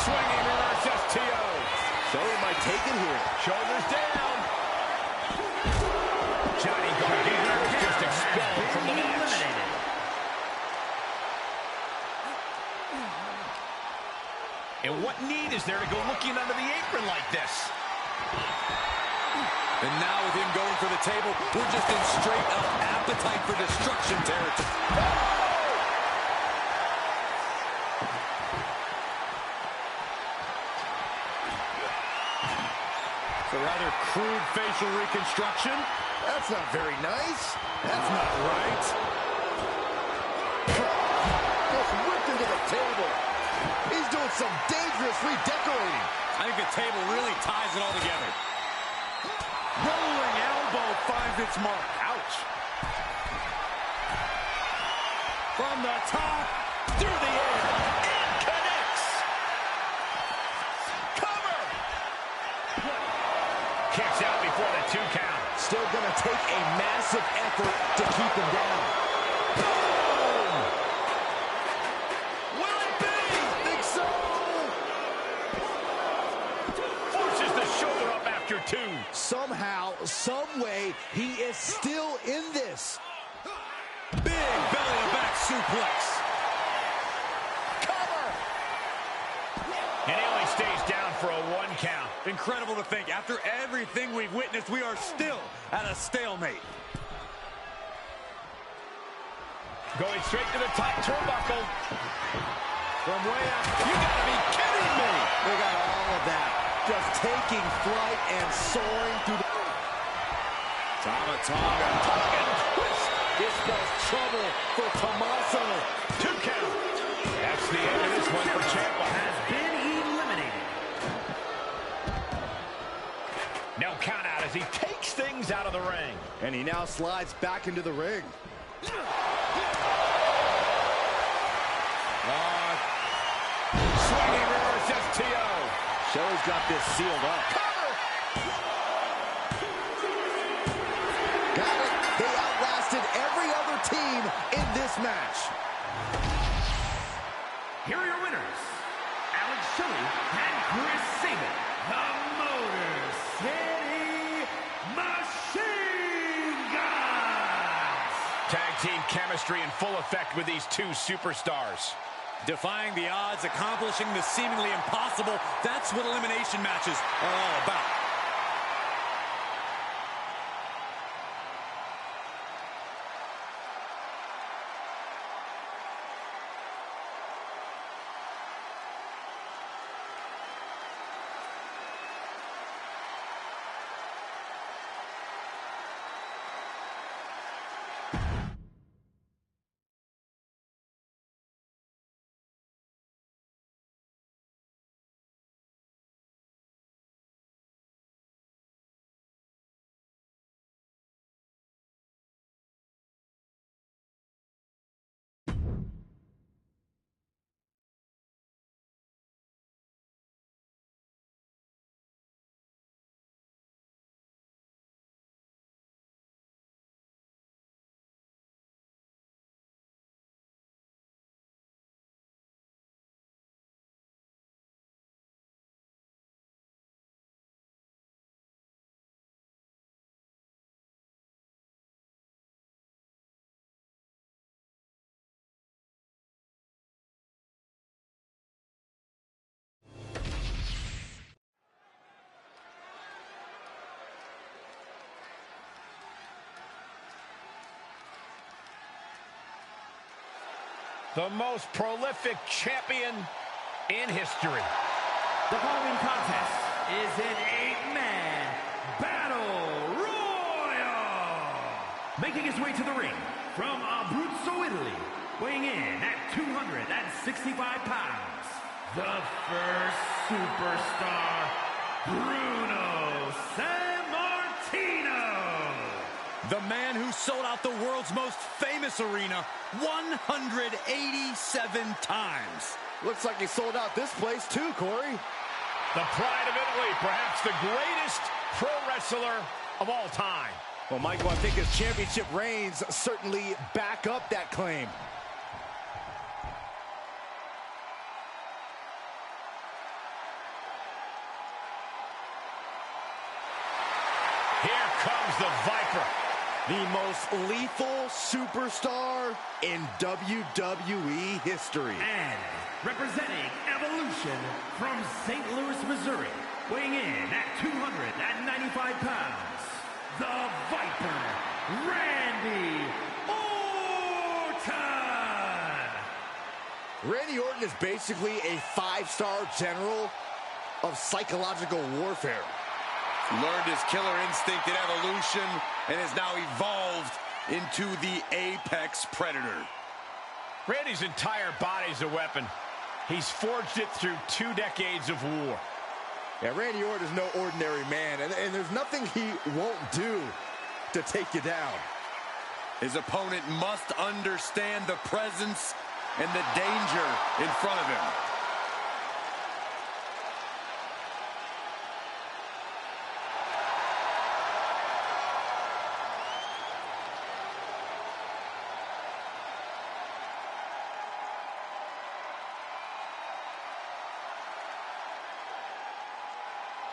Swinging reverse STO. So he might take it here. Shoulders down. Johnny Gargano was just expelled from the match. And what need is there to go looking under the apron like this? And now with him going for the table, we're just in straight up appetite for destruction territory. A rather crude facial reconstruction. That's not very nice. That's not right. Just ripped into the table. He's doing some dangerous redecorating. I think the table really ties it all together. Rolling elbow finds its mark. Ouch. From the top, through the air, and connects. Cover. Kicks out before the 2 count. Still going to take a massive effort to keep him down. Boom! Will it be? Think so. Forces the shoulder up after 2. is still in this. Big belly-to-back suplex. Cover! And he only stays down for a 1 count. Incredible to think, after everything we've witnessed, we are still at a stalemate. Going straight to the top turnbuckle. From way up. You gotta be kidding me! They got all of that. Just taking flight and soaring through the... Tonga. Twist. This spells trouble for Tommaso. 2 count. That's the end of this one for Ciampa. Has been eliminated. No count out as he takes things out of the ring. And he now slides back into the ring. Swinging reverse STO. Show's got this sealed up. Got it. They outlasted every other team in this match. Here are your winners, Alex Shelley and Chris Sabin, the Motor City Machine Guns. Tag team chemistry in full effect with these 2 superstars. Defying the odds, accomplishing the seemingly impossible. That's what elimination matches are all about. The most prolific champion in history. The following contest is an 8-man battle royal. Making his way to the ring from Abruzzo, Italy, weighing in at 265 pounds, the first superstar, Bruno Sammartino. The man who sold out the world's most famous arena 187 times. Looks like he sold out this place too, Corey. The pride of Italy, perhaps the greatest pro wrestler of all time. Well, Michael, I think his championship reigns certainly back up that claim. Here comes the Viper. The most lethal superstar in WWE history. And representing Evolution from St. Louis, Missouri, weighing in at 295 pounds, the Viper, Randy Orton. Randy Orton is basically a 5-star general of psychological warfare. Learned his killer instinct in Evolution and has now evolved into the Apex Predator. Randy's entire body's a weapon. He's forged it through 2 decades of war. Yeah, Randy Orton is no ordinary man, and there's nothing he won't do to take you down. His opponent must understand the presence and the danger in front of him.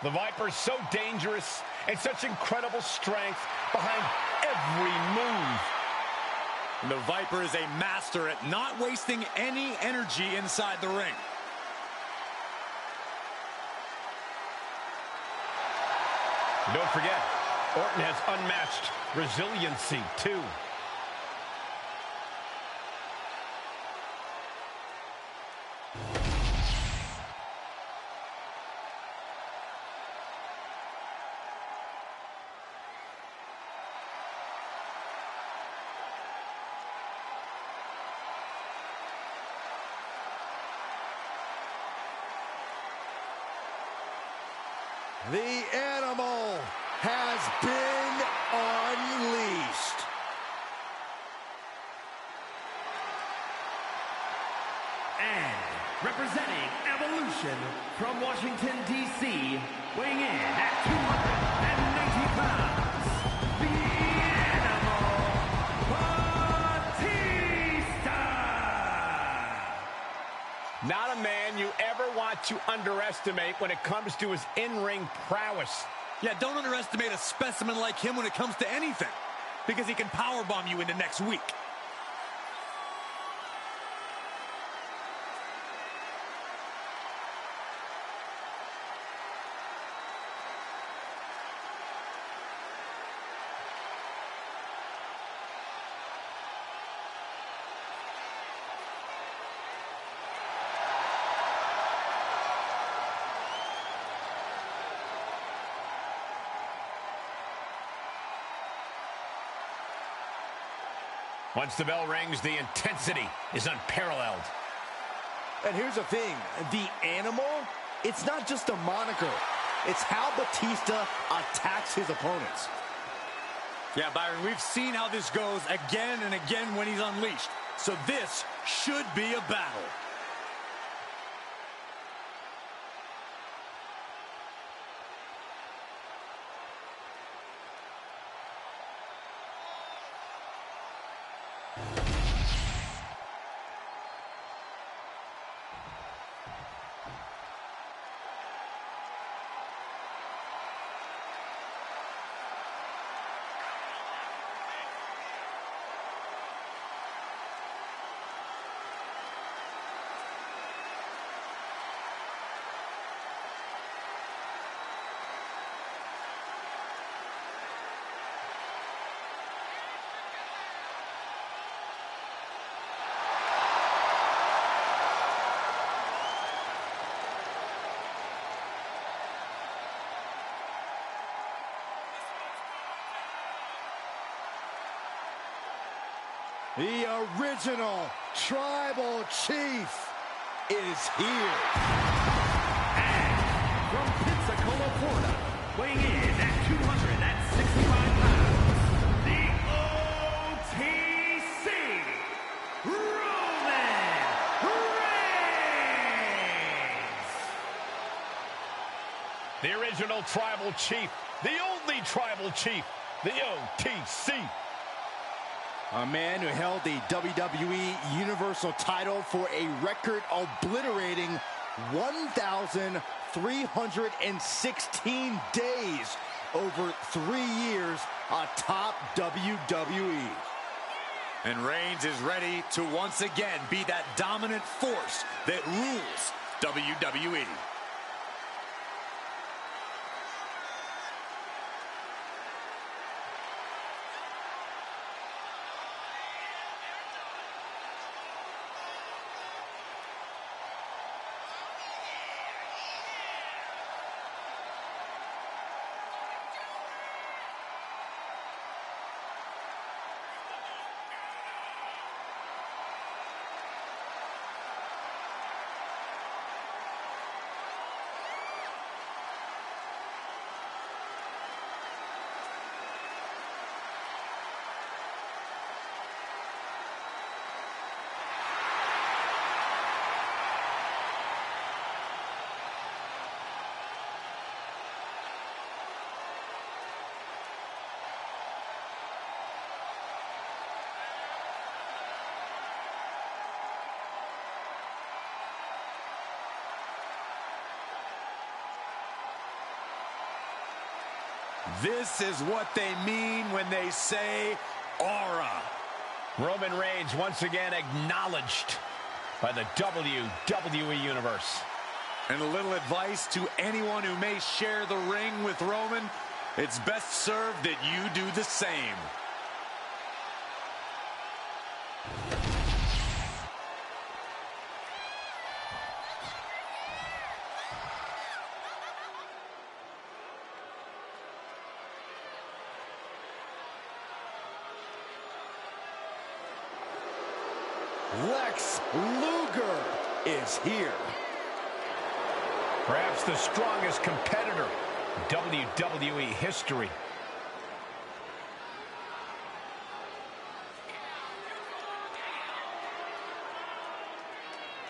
The Viper's so dangerous and such incredible strength behind every move. And the Viper is a master at not wasting any energy inside the ring. Don't forget, Orton has unmatched resiliency, too. The animal has been unleashed. And representing Evolution from Washington, D.C., weighing in at 290 pounds, the Animal Batista! Not a man you ever want to underestimate when it comes to his in-ring prowess. Yeah, don't underestimate a specimen like him when it comes to anything, because he can powerbomb you into next week. Once the bell rings, the intensity is unparalleled. And here's the thing, the animal, it's not just a moniker. It's how Batista attacks his opponents. Yeah, Byron, we've seen how this goes again and again when he's unleashed. So this should be a battle. The original Tribal Chief is here. And from Pensacola, Florida, weighing in at 265 pounds, the OTC, Roman Reigns! The original Tribal Chief, the only Tribal Chief, the OTC. A man who held the WWE Universal title for a record obliterating 1,316 days over 3 years atop WWE. And Reigns is ready to once again be that dominant force that rules WWE. This is what they mean when they say aura. Roman Reigns once again acknowledged by the WWE Universe. And a little advice to anyone who may share the ring with Roman: it's best served that you do the same. Lex Luger is here. Perhaps the strongest competitor in WWE history.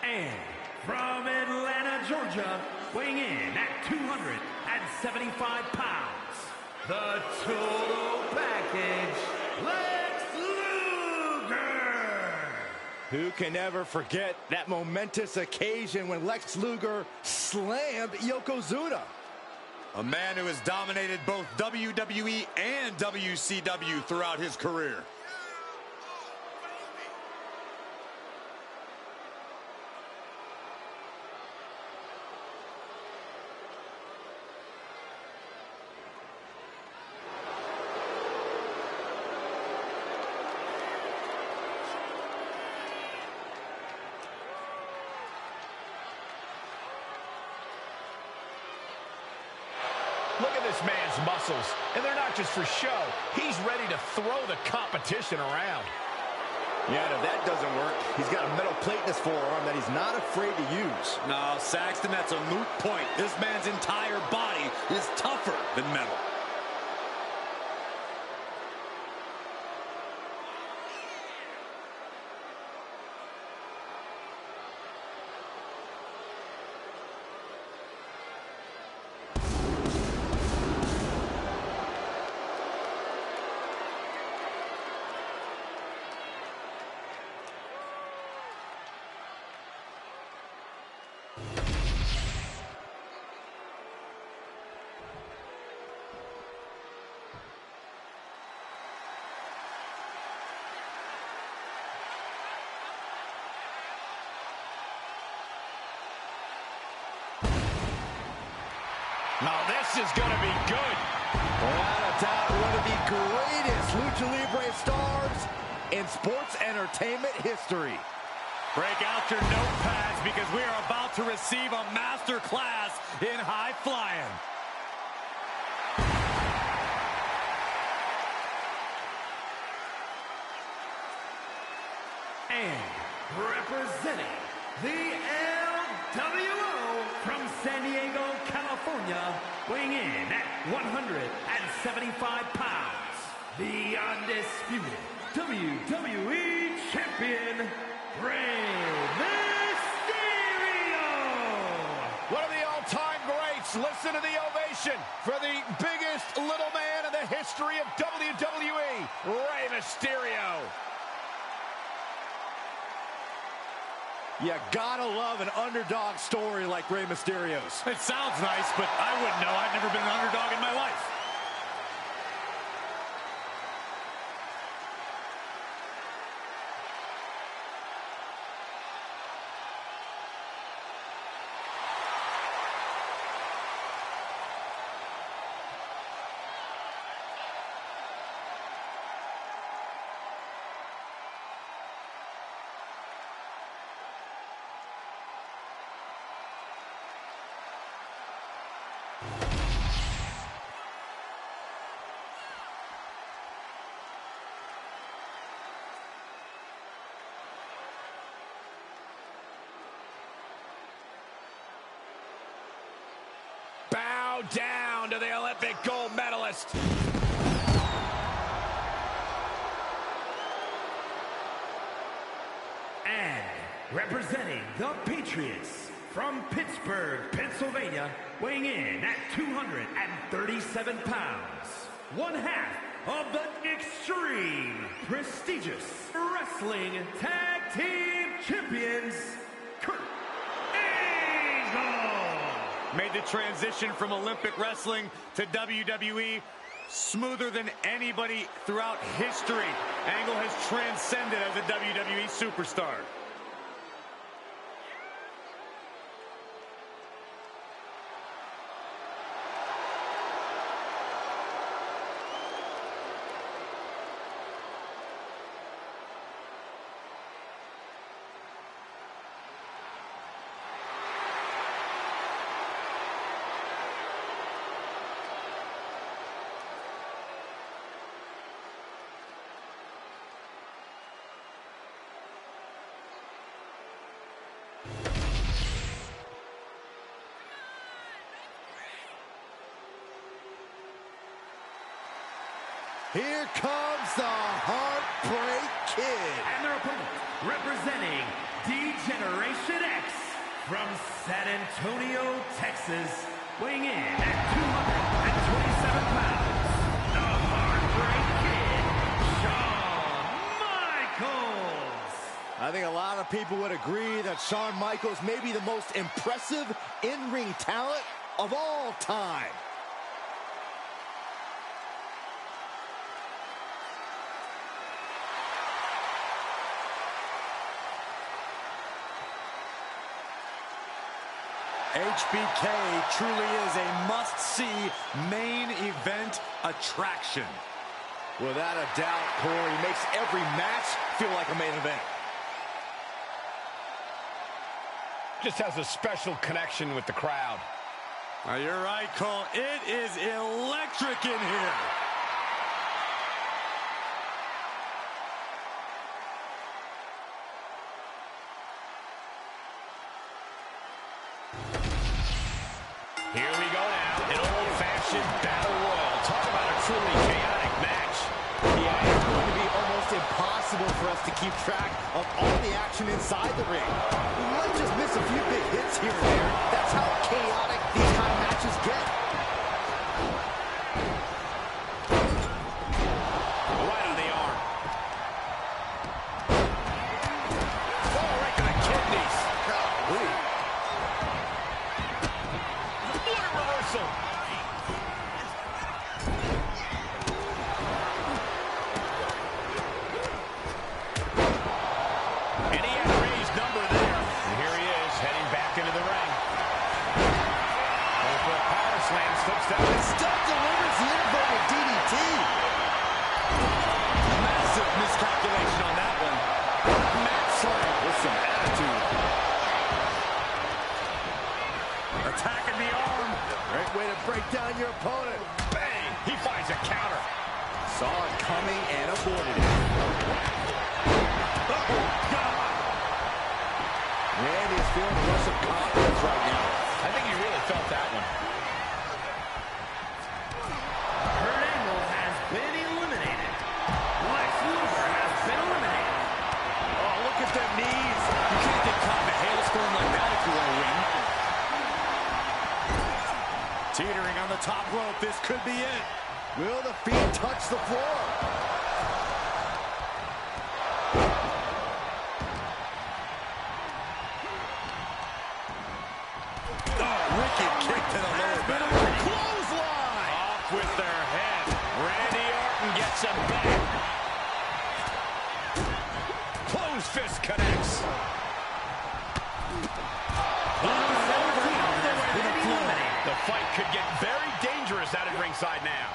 And from Atlanta, Georgia, weighing in at 275 pounds, the total package, Lex Luger! Who can ever forget that momentous occasion when Lex Luger slammed Yokozuna? A man who has dominated both WWE and WCW throughout his career. Look at this man's muscles, and they're not just for show. He's ready to throw the competition around. Yeah, and if that doesn't work, he's got a metal plate in his forearm that he's not afraid to use. No, Saxton, that's a moot point. This man's entire body is tougher than metal. Now this is going to be good. Without a doubt, one of the greatest Lucha Libre stars in sports entertainment history. Break out your notepads because we are about to receive a master class in high flying. And representing the LWO from San Diego, California, weighing in at 175 pounds, the undisputed WWE Champion, Rey Mysterio! One of the all-time greats. Listen to the ovation for the biggest little man in the history of WWE, Rey Mysterio. You gotta love an underdog story like Rey Mysterio's. It sounds nice, but I wouldn't know. I've never been an underdog in my life. Bow down to the Olympic gold medalist. And representing the Patriots from Pittsburgh, Pennsylvania, weighing in at 237 pounds, one half of the extreme prestigious wrestling tag team champions, Kurt Angle. Made the transition from Olympic wrestling to WWE Smoother than anybody throughout history. Angle has transcended as a WWE superstar. Here comes the Heartbreak Kid. And their opponent, representing D-Generation X from San Antonio, Texas, weighing in at 227 pounds, the Heartbreak Kid, Shawn Michaels. I think a lot of people would agree that Shawn Michaels may be the most impressive in-ring talent of all time. HBK truly is a must-see main event attraction. Without a doubt, Corey, makes every match feel like a main event. Just has a special connection with the crowd. You're right, Cole. It is electric in here. Here we go now, an old-fashioned battle royal. Talk about a truly chaotic match. Yeah, it's going to be almost impossible for us to keep track of all the action inside the ring. We might just miss a few big hits here and there. That's how chaotic these kind of matches get. Right on the arm. Oh, right to the kidneys. Golly. What a reversal. And he had a raised number there. And here he is, heading back into the ring. Going for a power slam, slips down. And still delivers the inverted DDT. Massive miscalculation on that one. Mat slam with some attitude. Attacking the arm. Great way to break down your opponent. Bang! He finds a counter. Saw it coming and avoided it. Oh, God. Randy is feeling a rush of confidence right now. I think he really felt that one. Kurt Angle has been eliminated. Lex Luger has been eliminated. Oh, look at them knees. You can't get caught in a hailstorm like that if you want to win. Teetering on the top rope. This could be it. Will the feet touch the floor? Oh, wicked kick to the lower back. Clothesline! Off with their head. Randy Orton gets him back. Closed fist connects. The fight could get very dangerous out of ringside now.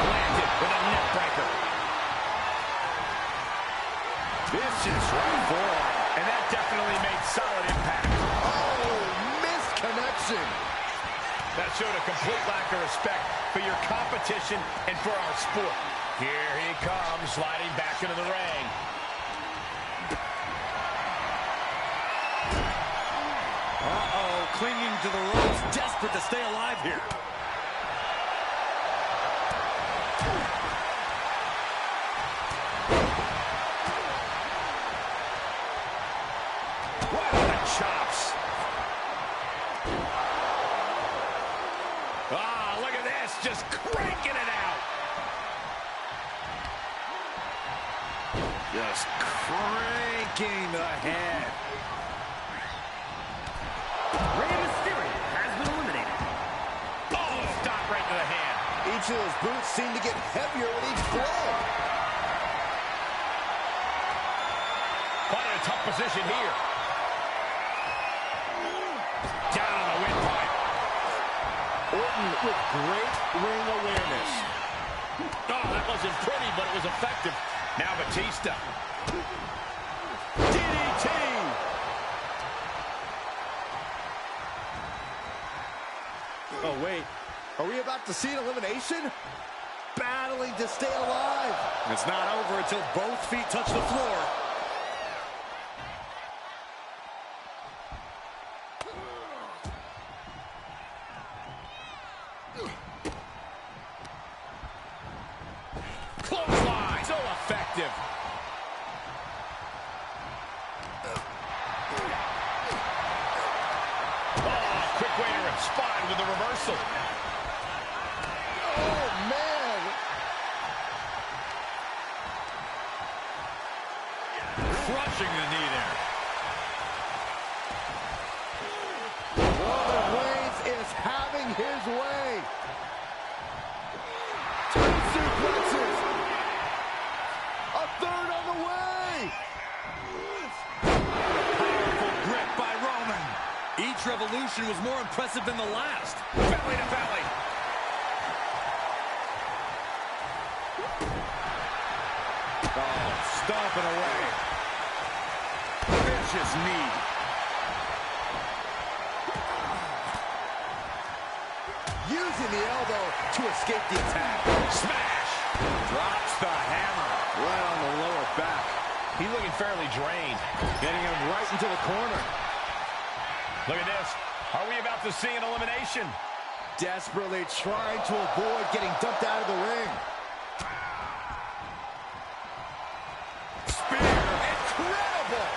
Landed with a neck breaker. Vicious right forearm. And that definitely made solid impact. Oh, missed connection. That showed a complete lack of respect for your competition and for our sport. Here he comes, sliding back into the ring. Uh-oh, clinging to the ropes, desperate to stay alive here. Right on the chops. Ah, look at this, just cranking it out. just cranking the head. Rey Mysterio has been eliminated. Oh, stop right to the hand. Each of those boots seem to get heavier with each blow. Quite in a tough position here. Down on the windpipe. Orton with great ring awareness. Oh, that wasn't pretty, but it was effective. Now Batista. DDT! Oh, wait. Are we about to see an elimination? Battling to stay alive. It's not over until both feet touch the floor. Clothesline. So effective. Oh, quick way to respond with the reversal. Oh, man. Crushing the knee there. Roman Reigns is having his way. Two suplexes. A third on the way. Powerful grip by Roman. Each revolution was more impressive than the last. Belly to belly. Oh, stomping away. Vicious knee. Using the elbow to escape the attack. Smash. Drops the hammer. Right on the lower back. He's looking fairly drained. Getting him right into the corner. Look at this. Are we about to see an elimination? Desperately trying to avoid getting dumped out of the ring. Spear. Incredible!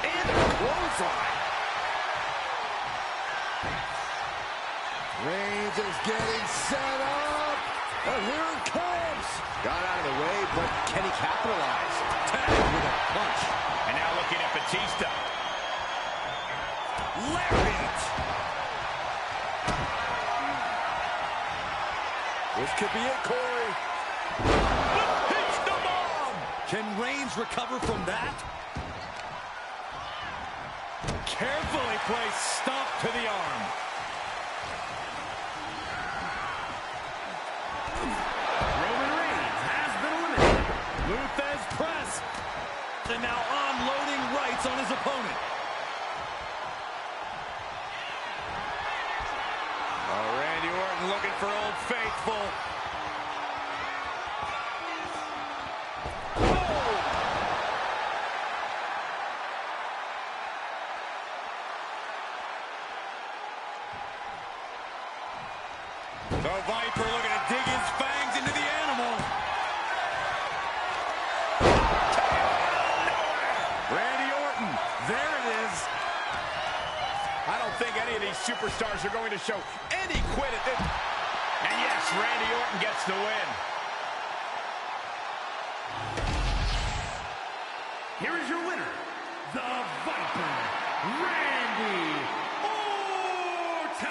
And a clothesline. Reigns is getting set up. And here it comes. Got out of the way, but can he capitalize? Tag with a punch. And now looking at Batista. Lariat. This could be it, Corey. Hits the bomb. Can Reigns recover from that? Carefully placed stomp to the arm. Roman Reigns has been eliminated. Luthez press. And now unloading rights on his opponent. Oh, Randy Orton looking for Old Faithful. The Viper looking to dig his fangs into the animal. Randy Orton, there it is. I don't think any of these superstars are going to show any quit at this. And yes, Randy Orton gets the win. Here is your winner, the Viper, Randy Orton.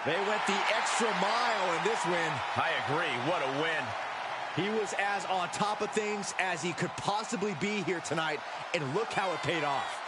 They went the extra mile in this win. I agree. What a win. He was as on top of things as he could possibly be here tonight, and look how it paid off.